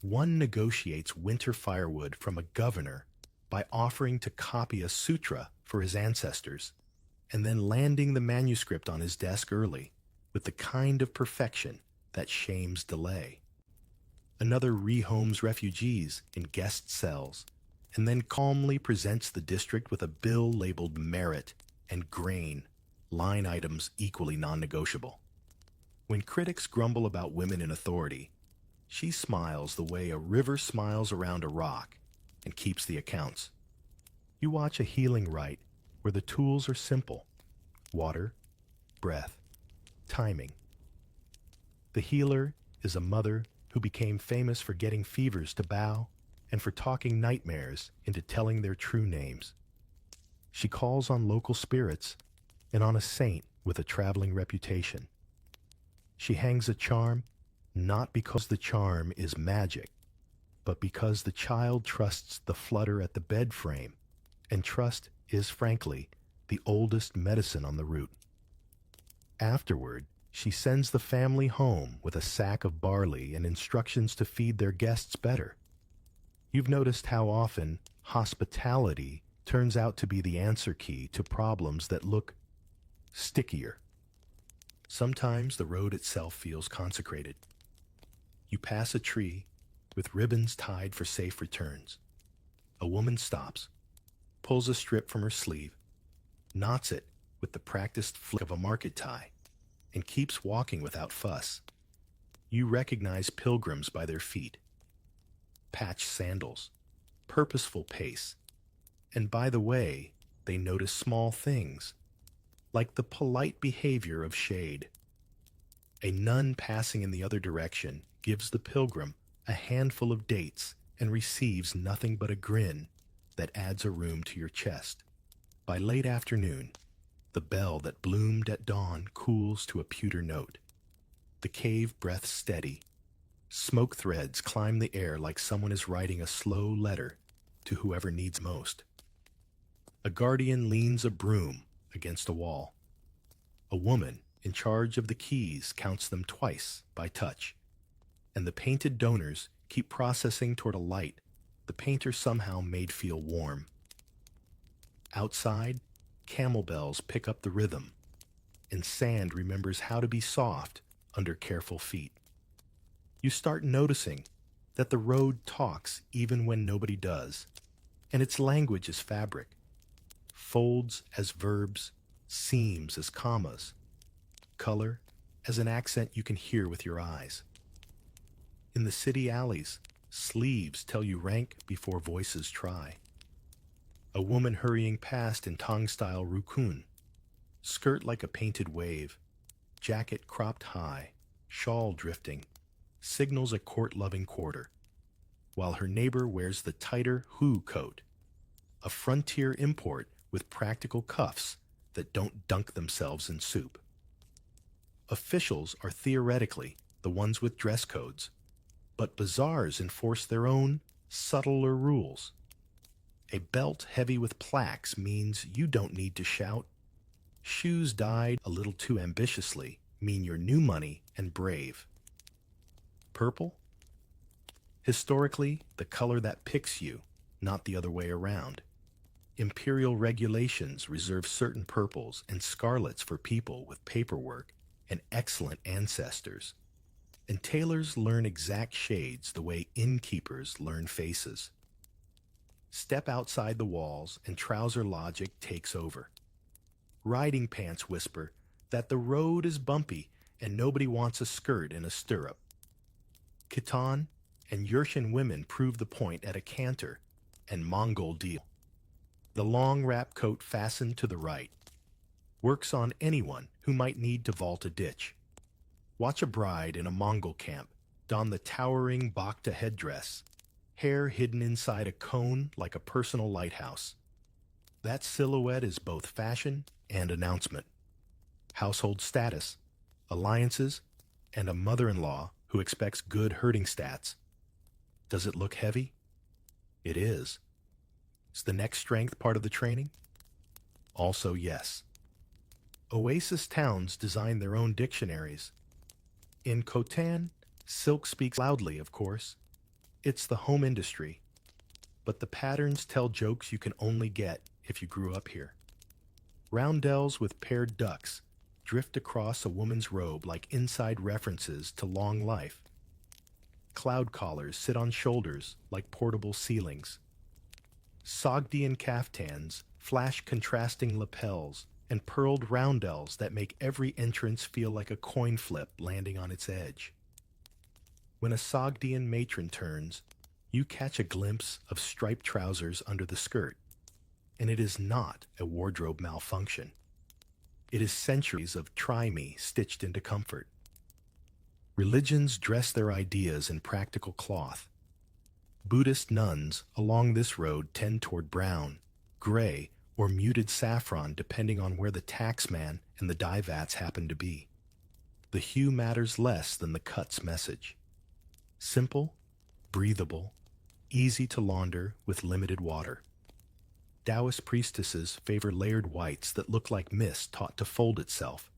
One negotiates winter firewood from a governor by offering to copy a sutra for his ancestors, and then landing the manuscript on his desk early with the kind of perfection that shames delay. Another rehomes refugees in guest cells, and then calmly presents the district with a bill labeled merit and grain, line items equally non-negotiable. When critics grumble about women in authority, she smiles the way a river smiles around a rock and keeps the accounts. You watch a healing rite where the tools are simple: water, breath, timing. The healer is a mother who became famous for getting fevers to bow and for talking nightmares into telling their true names. She calls on local spirits and on a saint with a traveling reputation. She hangs a charm not because the charm is magic, but because the child trusts the flutter at the bed frame, and trust is, frankly, the oldest medicine on the route. Afterward, she sends the family home with a sack of barley and instructions to feed their guests better. You've noticed how often hospitality turns out to be the answer key to problems that look stickier. Sometimes the road itself feels consecrated. You pass a tree with ribbons tied for safe returns. A woman stops, pulls a strip from her sleeve, knots it with the practiced flick of a market tie, and keeps walking without fuss. You recognize pilgrims by their feet. Patched sandals, purposeful pace, and by the way, they notice small things, like the polite behavior of shade. A nun passing in the other direction gives the pilgrim a handful of dates and receives nothing but a grin that adds a room to your chest. By late afternoon, the bell that bloomed at dawn cools to a pewter note. The cave breaths steady. Smoke threads climb the air like someone is writing a slow letter to whoever needs most. A guardian leans a broom against a wall. A woman in charge of the keys counts them twice by touch, and the painted donors keep processing toward a light the painter somehow made feel warm. Outside, camel bells pick up the rhythm, and sand remembers how to be soft under careful feet. You start noticing that the road talks even when nobody does, and its language is fabric. Folds as verbs, seams as commas, color as an accent you can hear with your eyes. In the city alleys, sleeves tell you rank before voices try. A woman hurrying past in Tang-style rukun, skirt like a painted wave, jacket cropped high, shawl drifting, signals a court-loving quarter, while her neighbor wears the tighter hu coat, a frontier import with practical cuffs that don't dunk themselves in soup. Officials are theoretically the ones with dress codes, but bazaars enforce their own, subtler rules. A belt heavy with plaques means you don't need to shout. Shoes dyed a little too ambitiously mean you're new money and brave. Purple? Historically, the color that picks you, not the other way around. Imperial regulations reserve certain purples and scarlets for people with paperwork and excellent ancestors. And tailors learn exact shades the way innkeepers learn faces. Step outside the walls and trouser logic takes over. Riding pants whisper that the road is bumpy and nobody wants a skirt in a stirrup. Khitan and Yurshan women prove the point at a canter and Mongol deal. The long wrap coat fastened to the right works on anyone who might need to vault a ditch. Watch a bride in a Mongol camp don the towering Bakhta headdress, hair hidden inside a cone like a personal lighthouse. That silhouette is both fashion and announcement. Household status, alliances, and a mother-in-law who expects good herding stats. Does it look heavy? It is. Is the neck strength part of the training? Also yes. Oasis towns design their own dictionaries. In Khotan, silk speaks loudly, of course. It's the home industry. But the patterns tell jokes you can only get if you grew up here. Roundels with paired ducks drift across a woman's robe like inside references to long life. Cloud collars sit on shoulders like portable ceilings. Sogdian caftans flash contrasting lapels and pearled roundels that make every entrance feel like a coin flip landing on its edge. When a Sogdian matron turns, you catch a glimpse of striped trousers under the skirt, and it is not a wardrobe malfunction. It is centuries of try me stitched into comfort. Religions dress their ideas in practical cloth. Buddhist nuns along this road tend toward brown, gray, or muted saffron depending on where the taxman and the dye vats happen to be. The hue matters less than the cut's message. Simple, breathable, easy to launder with limited water. Taoist priestesses favor layered whites that look like mist taught to fold itself,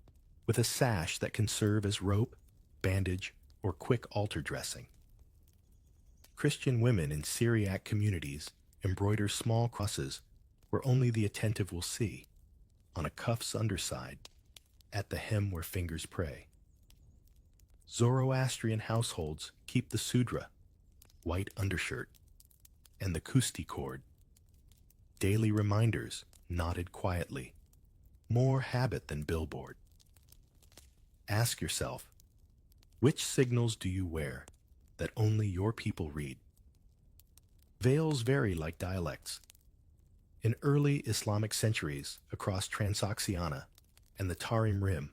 with a sash that can serve as rope, bandage, or quick altar dressing. Christian women in Syriac communities embroider small crosses where only the attentive will see, on a cuff's underside, at the hem where fingers pray. Zoroastrian households keep the sudra, white undershirt, and the kusti cord, daily reminders knotted quietly, more habit than billboard. Ask yourself, which signals do you wear that only your people read? Veils vary like dialects. In early Islamic centuries across Transoxiana and the Tarim Rim,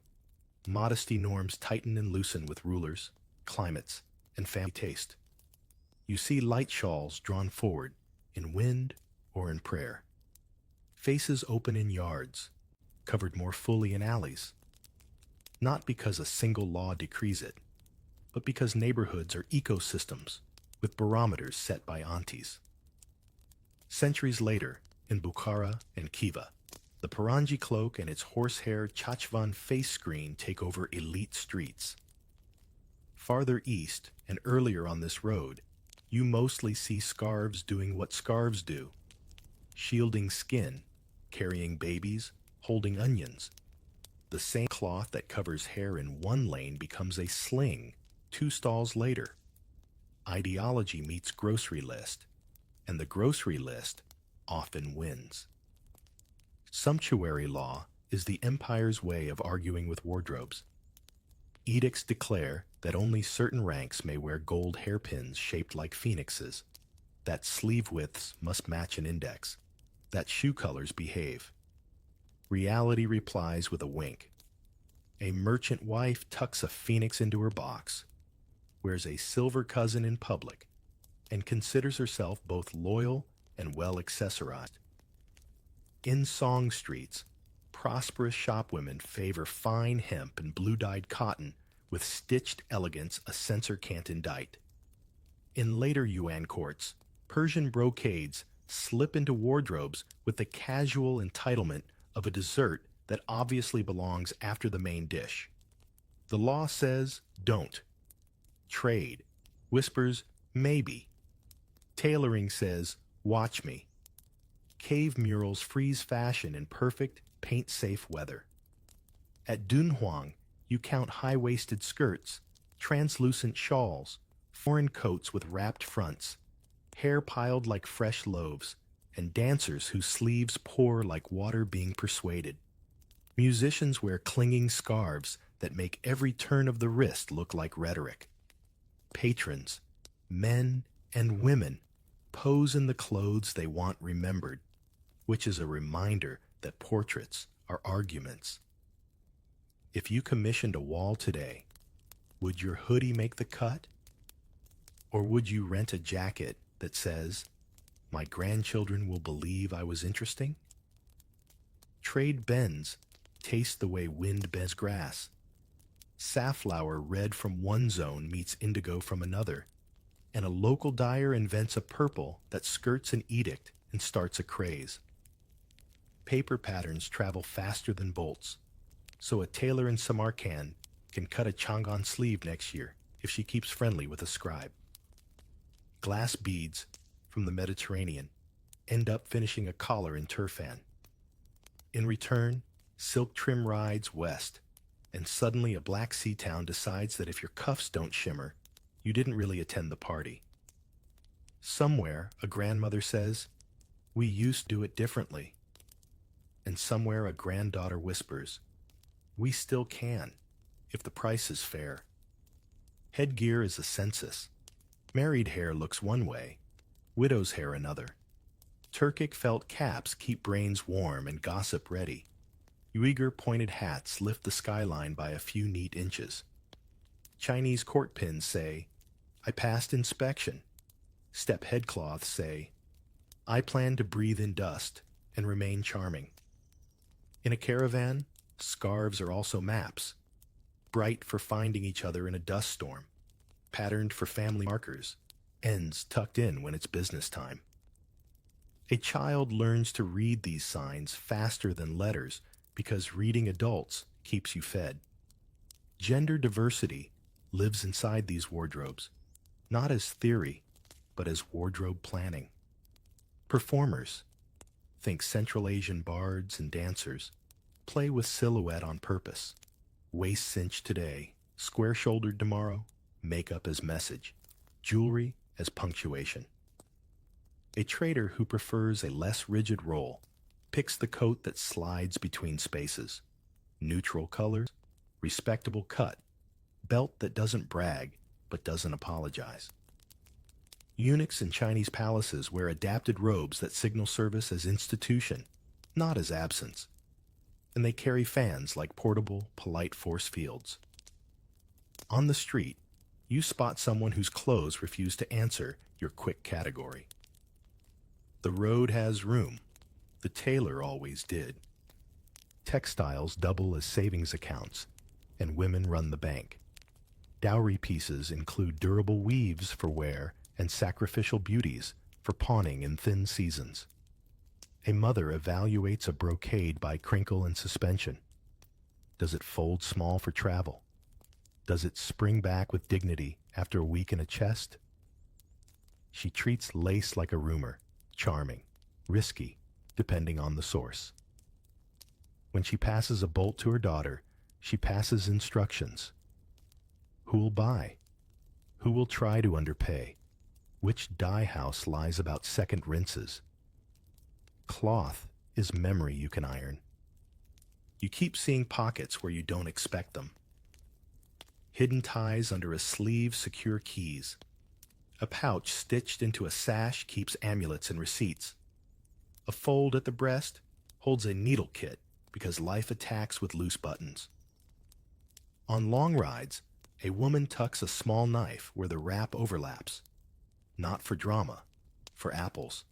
modesty norms tighten and loosen with rulers, climates, and family taste. You see light shawls drawn forward in wind or in prayer. Faces open in yards, covered more fully in alleys. Not because a single law decrees it, but because neighborhoods are ecosystems with barometers set by aunties. Centuries later, in Bukhara and Khiva, the Parangi cloak and its horsehair Chachvan face screen take over elite streets. Farther east and earlier on this road, you mostly see scarves doing what scarves do, shielding skin, carrying babies, holding onions. The same cloth that covers hair in one lane becomes a sling 2 stalls later. Ideology meets grocery list, and the grocery list often wins. Sumptuary law is the empire's way of arguing with wardrobes. Edicts declare that only certain ranks may wear gold hairpins shaped like phoenixes, that sleeve widths must match an index, that shoe colors behave. Reality replies with a wink. A merchant wife tucks a phoenix into her box, wears a silver cousin in public, and considers herself both loyal and well accessorized. In song streets, prosperous shopwomen favor fine hemp and blue-dyed cotton with stitched elegance a censor can't indict. In later Yuan courts, Persian brocades slip into wardrobes with the casual entitlement of a dessert that obviously belongs after the main dish. The law says, don't. Trade whispers, maybe. Tailoring says, watch me. Cave murals freeze fashion in perfect, paint-safe weather. At Dunhuang, you count high-waisted skirts, translucent shawls, foreign coats with wrapped fronts, hair piled like fresh loaves, and dancers whose sleeves pour like water being persuaded. Musicians wear clinging scarves that make every turn of the wrist look like rhetoric. Patrons, men and women, pose in the clothes they want remembered, which is a reminder that portraits are arguments. If you commissioned a wall today, would your hoodie make the cut? Or would you rent a jacket that says, "My grandchildren will believe I was interesting"? Trade bends, taste the way wind bends grass. Safflower red from one zone meets indigo from another, and a local dyer invents a purple that skirts an edict and starts a craze. Paper patterns travel faster than bolts, so a tailor in Samarkand can cut a Changan sleeve next year if she keeps friendly with a scribe. Glass beads from the Mediterranean end up finishing a collar in Turfan. In return, silk trim rides west, and suddenly a Black Sea town decides that if your cuffs don't shimmer, you didn't really attend the party. Somewhere, a grandmother says, "We used to do it differently." And somewhere a granddaughter whispers, "We still can, if the price is fair." Headgear is a census. Married hair looks one way, widow's hair another. Turkic felt caps keep brains warm and gossip ready. Uyghur pointed hats lift the skyline by a few neat inches. Chinese court pins say, I passed inspection. Step headcloths say, I plan to breathe in dust and remain charming. In a caravan, scarves are also maps, bright for finding each other in a dust storm, patterned for family markers, ends tucked in when it's business time. A child learns to read these signs faster than letters because reading adults keeps you fed. Gender diversity lives inside these wardrobes, not as theory, but as wardrobe planning. Performers, think Central Asian bards and dancers, play with silhouette on purpose. Waist cinched today, square-shouldered tomorrow, makeup as message, jewelry as punctuation. A trader who prefers a less rigid roll picks the coat that slides between spaces. Neutral colors, respectable cut, belt that doesn't brag but doesn't apologize. Eunuchs in Chinese palaces wear adapted robes that signal service as institution, not as absence. And they carry fans like portable, polite force fields. On the street, you spot someone whose clothes refuse to answer your quick category. The road has room. The tailor always did. Textiles double as savings accounts, and women run the bank. Dowry pieces include durable weaves for wear and sacrificial beauties for pawning in thin seasons. A mother evaluates a brocade by crinkle and suspension. Does it fold small for travel? Does it spring back with dignity after a week in a chest? She treats lace like a rumor, charming, risky, depending on the source. When she passes a bolt to her daughter, she passes instructions. Who will buy? Who will try to underpay? Which dye house lies about second rinses? Cloth is memory you can iron. You keep seeing pockets where you don't expect them. Hidden ties under a sleeve secure keys. A pouch stitched into a sash keeps amulets and receipts. A fold at the breast holds a needle kit because life attacks with loose buttons. On long rides, a woman tucks a small knife where the wrap overlaps. Not for drama, for apples.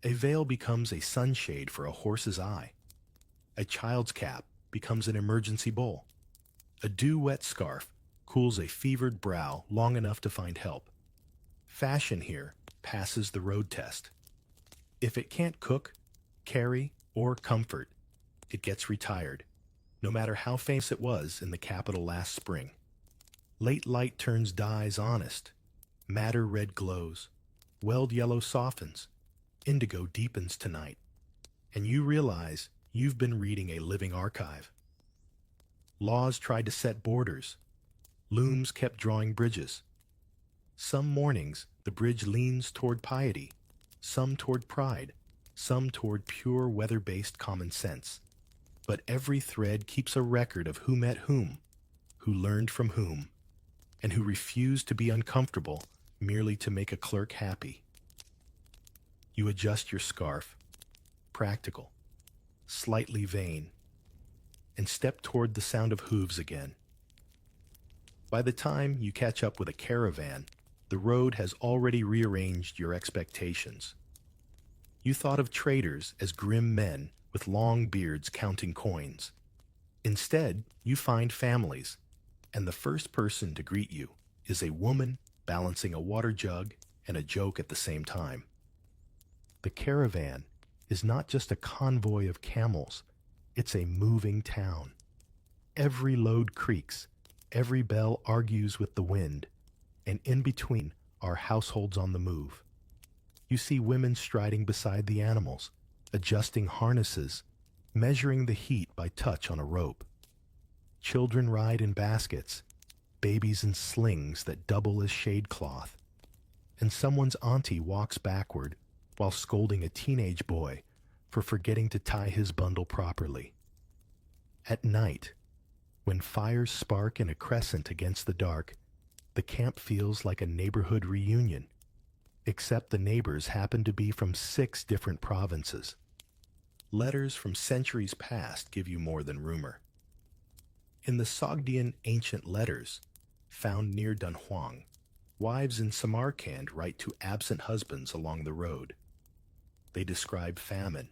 A veil becomes a sunshade for a horse's eye. A child's cap becomes an emergency bowl. A dew-wet scarf cools a fevered brow long enough to find help. Fashion here passes the road test. If it can't cook, carry, or comfort, it gets retired, no matter how famous it was in the capital last spring. Late light turns dyes honest. Madder red glows. Weld yellow softens. Indigo deepens tonight. And you realize you've been reading a living archive. Laws tried to set borders. Looms kept drawing bridges. Some mornings, the bridge leans toward piety, some toward pride, some toward pure weather-based common sense. But every thread keeps a record of who met whom, who learned from whom, and who refused to be uncomfortable merely to make a clerk happy. You adjust your scarf, practical, slightly vain, and step toward the sound of hooves again. By the time you catch up with a caravan, the road has already rearranged your expectations. You thought of traders as grim men with long beards counting coins. Instead, you find families, and the first person to greet you is a woman balancing a water jug and a joke at the same time. The caravan is not just a convoy of camels, it's a moving town. Every load creaks, every bell argues with the wind, and in between are households on the move. You see women striding beside the animals, adjusting harnesses, measuring the heat by touch on a rope. Children ride in baskets, babies in slings that double as shade cloth, and someone's auntie walks backward while scolding a teenage boy for forgetting to tie his bundle properly. At night, when fires spark in a crescent against the dark, the camp feels like a neighborhood reunion, except the neighbors happen to be from 6 different provinces. Letters from centuries past give you more than rumor. In the Sogdian ancient letters, found near Dunhuang. Wives in Samarkand write to absent husbands along the road. They describe famine,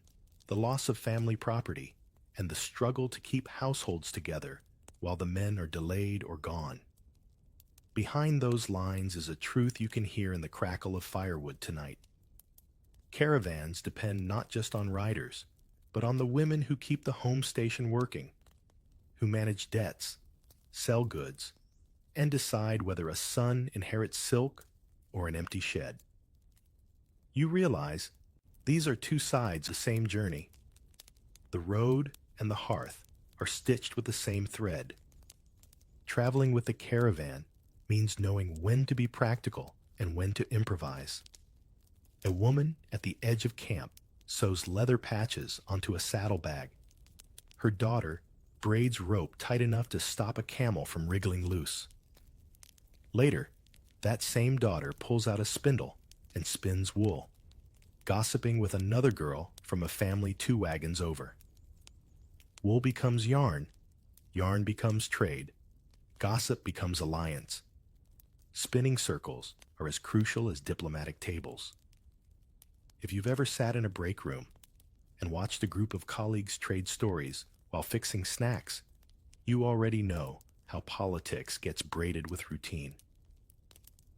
the loss of family property, and the struggle to keep households together while the men are delayed or gone. Behind those lines is a truth you can hear in the crackle of firewood tonight. Caravans depend not just on riders, but on the women who keep the home station working, who manage debts, sell goods, and decide whether a son inherits silk or an empty shed. You realize these are two sides of the same journey. The road and the hearth are stitched with the same thread. Traveling with the caravan means knowing when to be practical and when to improvise. A woman at the edge of camp sews leather patches onto a saddlebag. Her daughter braids rope tight enough to stop a camel from wriggling loose. Later, that same daughter pulls out a spindle and spins wool, gossiping with another girl from a family 2 wagons over. Wool becomes yarn becomes trade, gossip becomes alliance. Spinning circles are as crucial as diplomatic tables. If you've ever sat in a break room and watched a group of colleagues trade stories while fixing snacks, you already know how politics gets braided with routine.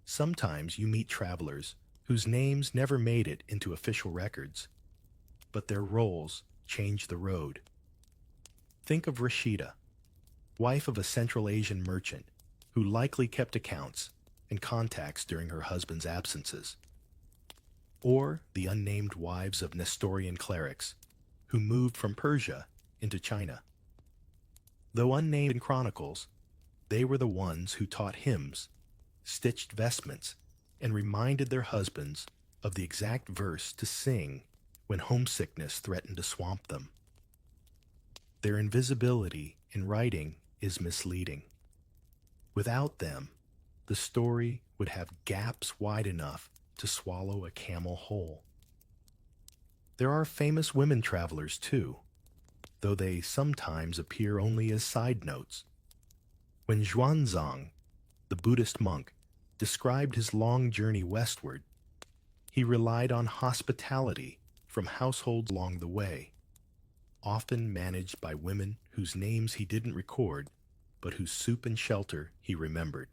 Sometimes you meet travelers whose names never made it into official records, but their roles change the road. Think of Rashida, wife of a Central Asian merchant who likely kept accounts and contacts during her husband's absences. Or the unnamed wives of Nestorian clerics who moved from Persia into China. Though unnamed in chronicles, they were the ones who taught hymns, stitched vestments, and reminded their husbands of the exact verse to sing when homesickness threatened to swamp them. Their invisibility in writing is misleading. Without them, the story would have gaps wide enough to swallow a camel whole. There are famous women travelers too, though they sometimes appear only as side notes. When Xuanzang, the Buddhist monk, described his long journey westward, he relied on hospitality from households along the way, often managed by women whose names he didn't record, but whose soup and shelter he remembered.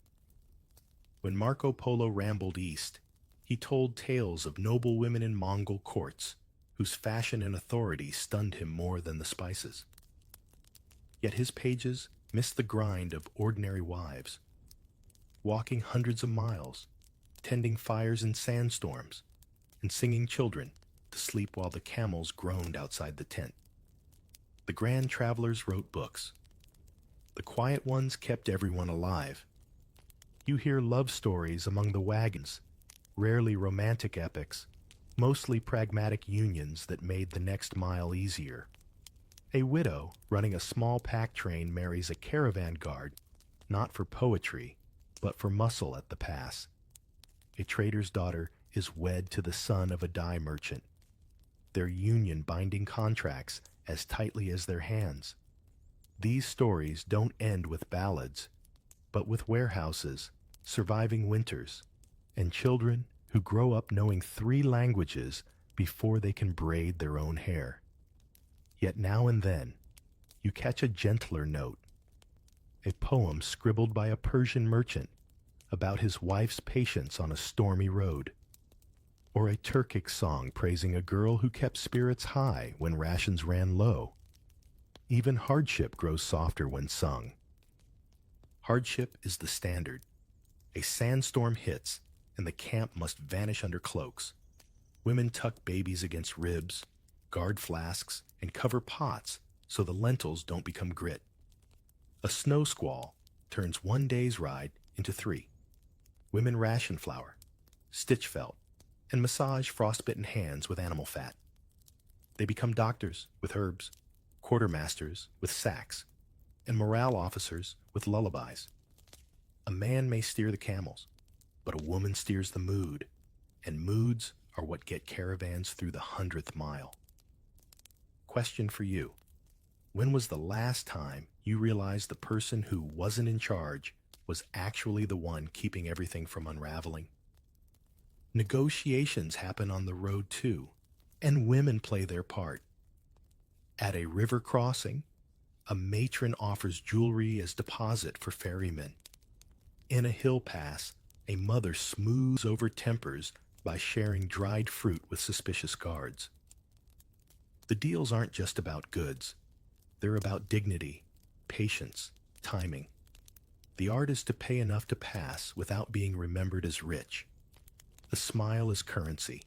When Marco Polo rambled east, he told tales of noble women in Mongol courts, whose fashion and authority stunned him more than the spices. Yet his pages missed the grind of ordinary wives, walking hundreds of miles, tending fires in sandstorms, and singing children to sleep while the camels groaned outside the tent. The grand travelers wrote books. The quiet ones kept everyone alive. You hear love stories among the wagons, rarely romantic epics, mostly pragmatic unions that made the next mile easier. A widow running a small pack train marries a caravan guard, not for poetry, but for muscle at the pass. A trader's daughter is wed to the son of a dye merchant, their union binding contracts as tightly as their hands. These stories don't end with ballads, but with warehouses, surviving winters, and children who grow up knowing 3 languages before they can braid their own hair. Yet now and then, you catch a gentler note, a poem scribbled by a Persian merchant about his wife's patience on a stormy road, or a Turkic song praising a girl who kept spirits high when rations ran low. Even hardship grows softer when sung. Hardship is the standard. A sandstorm hits, and the camp must vanish under cloaks. Women tuck babies against ribs, guard flasks, and cover pots so the lentils don't become grit. A snow squall turns one day's ride into 3. Women ration flour, stitch felt, and massage frostbitten hands with animal fat. They become doctors with herbs, quartermasters with sacks, and morale officers with lullabies. A man may steer the camels, but a woman steers the mood, and moods are what get caravans through the 100th mile. Question for you. When was the last time you realized the person who wasn't in charge was actually the one keeping everything from unraveling. Negotiations happen on the road too, and women play their part. At a river crossing, a matron offers jewelry as deposit for ferrymen. In a hill pass, a mother smooths over tempers by sharing dried fruit with suspicious guards. The deals aren't just about goods. They're about dignity, patience, timing. The art is to pay enough to pass without being remembered as rich. A smile is currency.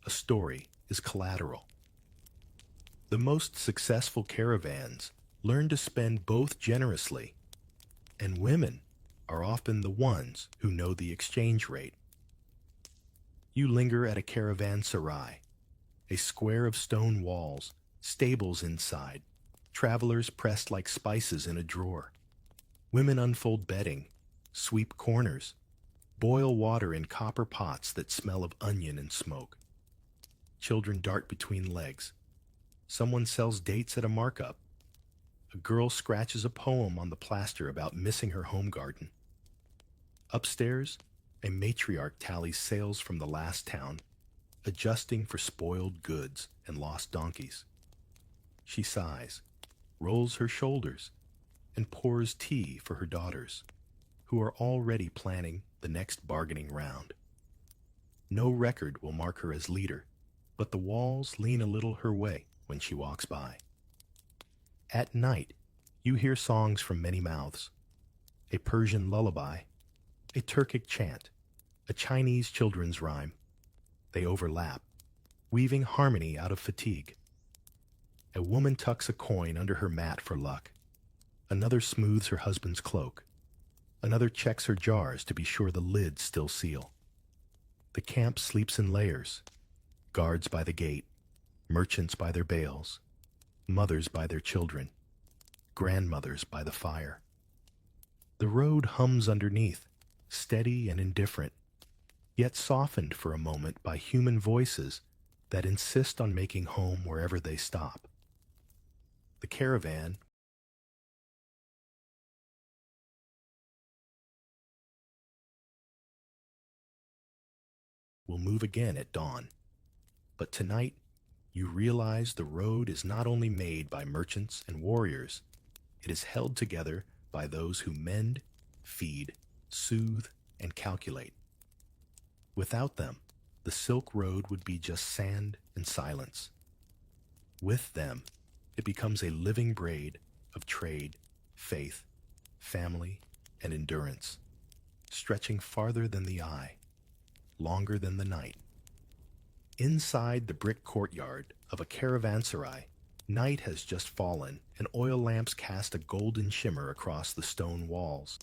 A story is collateral. The most successful caravans learn to spend both generously, and women are often the ones who know the exchange rate. You linger at a caravanserai, a square of stone walls, stables inside, travelers pressed like spices in a drawer. Women unfold bedding, sweep corners, boil water in copper pots that smell of onion and smoke. Children dart between legs. Someone sells dates at a markup. A girl scratches a poem on the plaster about missing her home garden. Upstairs, a matriarch tallies sales from the last town, adjusting for spoiled goods and lost donkeys. She sighs, rolls her shoulders, and pours tea for her daughters, who are already planning the next bargaining round. No record will mark her as leader, but the walls lean a little her way when she walks by. At night, you hear songs from many mouths: a Persian lullaby, a Turkic chant, a Chinese children's rhyme. They overlap, weaving harmony out of fatigue. A woman tucks a coin under her mat for luck. Another smooths her husband's cloak. Another checks her jars to be sure the lids still seal. The camp sleeps in layers: guards by the gate, merchants by their bales, mothers by their children, grandmothers by the fire. The road hums underneath, steady and indifferent, yet softened for a moment by human voices that insist on making home wherever they stop. The caravan will move again at dawn. But tonight, you realize the road is not only made by merchants and warriors, it is held together by those who mend, feed, soothe, and calculate. Without them, the Silk Road would be just sand and silence. With them, it becomes a living braid of trade, faith, family, and endurance, stretching farther than the eye, longer than the night. Inside the brick courtyard of a caravanserai, night has just fallen and oil lamps cast a golden shimmer across the stone walls.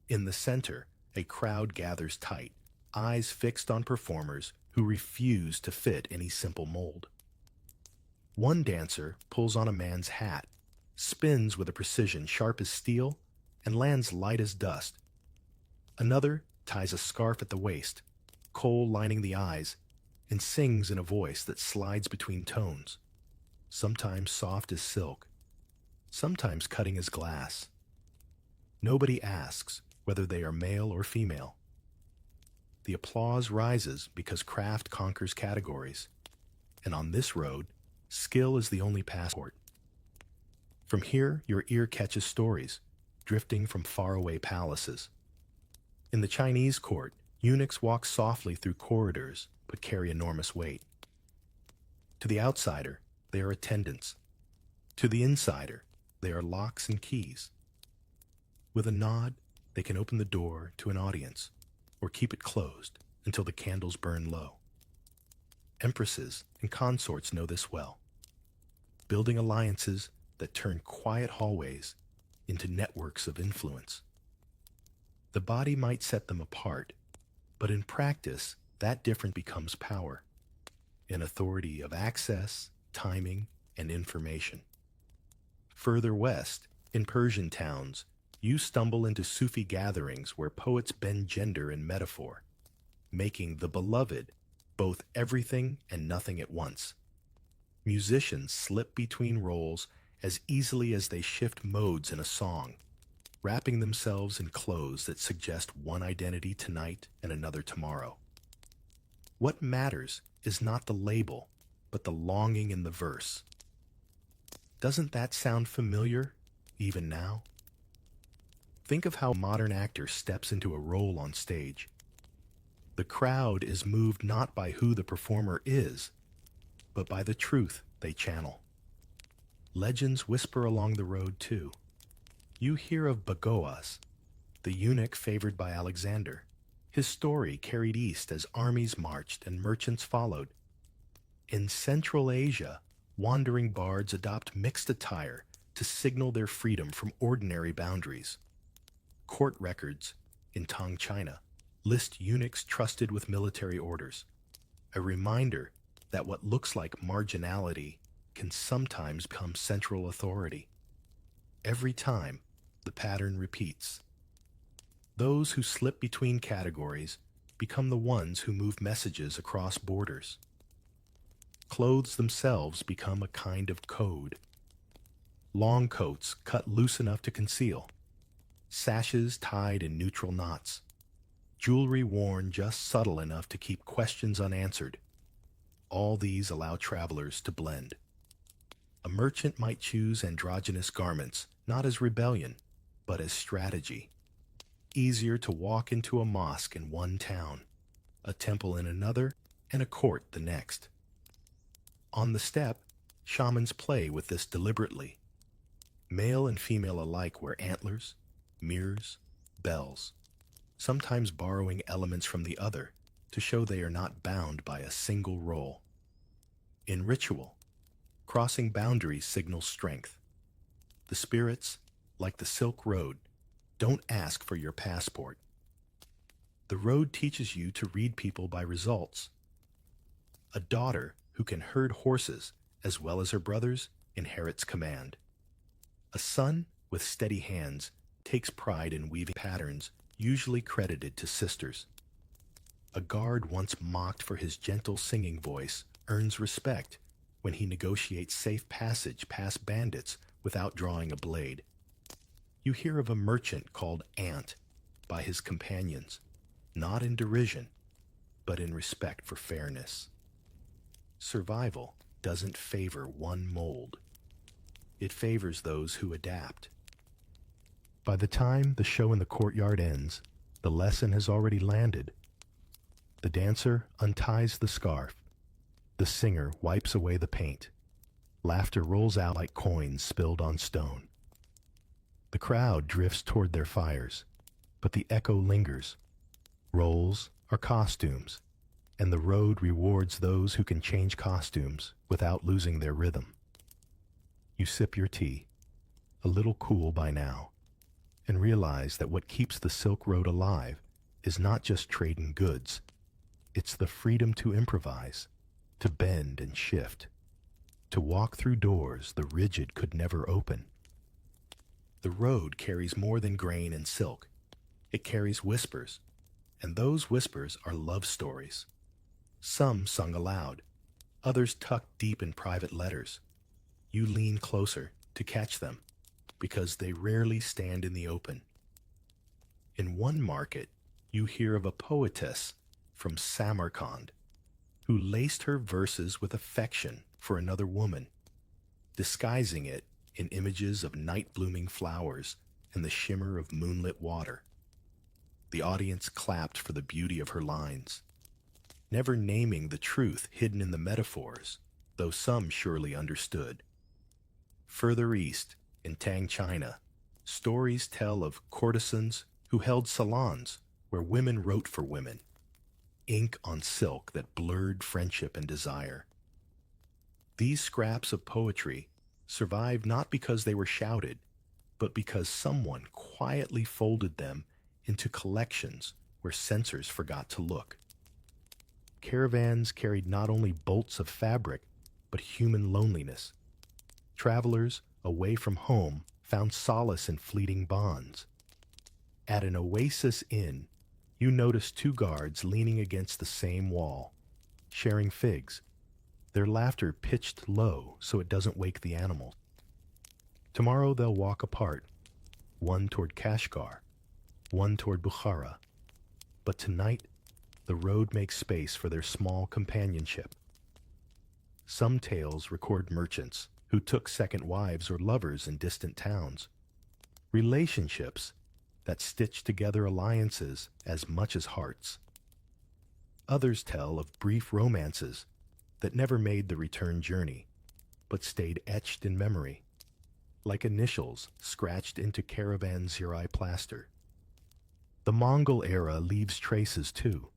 In the center, a crowd gathers tight, eyes fixed on performers who refuse to fit any simple mold. One dancer pulls on a man's hat, spins with a precision sharp as steel, and lands light as dust. Another ties a scarf at the waist, kohl lining the eyes, and sings in a voice that slides between tones, sometimes soft as silk, sometimes cutting as glass. Nobody asks whether they are male or female. The applause rises because craft conquers categories, and on this road, skill is the only passport. From here, your ear catches stories, drifting from faraway palaces. In the Chinese court, eunuchs walk softly through corridors, but carry enormous weight. To the outsider, they are attendants. To the insider, they are locks and keys. With a nod, they can open the door to an audience, or keep it closed until the candles burn low. Empresses and consorts know this well, building alliances that turn quiet hallways into networks of influence. The body might set them apart, but in practice, that difference becomes power, an authority of access, timing, and information. Further west, in Persian towns, you stumble into Sufi gatherings where poets bend gender and metaphor, making the beloved both everything and nothing at once. Musicians slip between roles as easily as they shift modes in a song. wrapping themselves in clothes that suggest one identity tonight and another tomorrow. What matters is not the label, but the longing in the verse. Doesn't that sound familiar, even now? Think of how a modern actor steps into a role on stage. The crowd is moved not by who the performer is, but by the truth they channel. Legends whisper along the road, too. You hear of Bagoas, the eunuch favored by Alexander. His story carried east as armies marched and merchants followed. In Central Asia, wandering bards adopt mixed attire to signal their freedom from ordinary boundaries. Court records in Tang, China, list eunuchs trusted with military orders, a reminder that what looks like marginality can sometimes become central authority. Every time, the pattern repeats. Those who slip between categories become the ones who move messages across borders. Clothes themselves become a kind of code. Long coats cut loose enough to conceal, sashes tied in neutral knots, jewelry worn just subtle enough to keep questions unanswered. All these allow travelers to blend. A merchant might choose androgynous garments not as rebellion, but as strategy. Easier to walk into a mosque in one town, a temple in another, and a court the next. On the steppe, shamans play with this deliberately. Male and female alike wear antlers, mirrors, bells, sometimes borrowing elements from the other to show they are not bound by a single role. In ritual, crossing boundaries signals strength. The spirits, like the Silk Road, don't ask for your passport. The road teaches you to read people by results. A daughter who can herd horses as well as her brothers inherits command. A son with steady hands takes pride in weaving patterns usually credited to sisters. A guard once mocked for his gentle singing voice earns respect when he negotiates safe passage past bandits without drawing a blade. You hear of a merchant called Ant by his companions, not in derision, but in respect for fairness. Survival doesn't favor one mold. It favors those who adapt. By the time the show in the courtyard ends, the lesson has already landed. The dancer unties the scarf. The singer wipes away the paint. Laughter rolls out like coins spilled on stone. The crowd drifts toward their fires, but the echo lingers. Roles are costumes, and the road rewards those who can change costumes without losing their rhythm. You sip your tea, a little cool by now, and realize that what keeps the Silk Road alive is not just trading goods. It's the freedom to improvise, to bend and shift, to walk through doors the rigid could never open. The road carries more than grain and silk. It carries whispers, and those whispers are love stories. Some sung aloud, others tucked deep in private letters. You lean closer to catch them, because they rarely stand in the open. In one market, you hear of a poetess from Samarkand who laced her verses with affection for another woman, disguising it in images of night-blooming flowers and the shimmer of moonlit water. The audience clapped for the beauty of her lines, never naming the truth hidden in the metaphors, though some surely understood. Further east, in Tang, China, stories tell of courtesans who held salons where women wrote for women, ink on silk that blurred friendship and desire. These scraps of poetry survived not because they were shouted, but because someone quietly folded them into collections where censors forgot to look. Caravans carried not only bolts of fabric, but human loneliness. Travelers, away from home, found solace in fleeting bonds. At an oasis inn, you notice two guards leaning against the same wall, sharing figs, their laughter pitched low so it doesn't wake the animals. Tomorrow they'll walk apart, one toward Kashgar, one toward Bukhara. But tonight, the road makes space for their small companionship. Some tales record merchants who took second wives or lovers in distant towns, relationships that stitch together alliances as much as hearts. Others tell of brief romances that never made the return journey, but stayed etched in memory, like initials scratched into caravan zirai plaster. The Mongol era leaves traces too.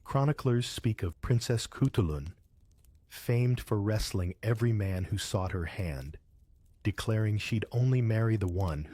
Chroniclers speak of Princess Kutulun, famed for wrestling every man who sought her hand, declaring she'd only marry the one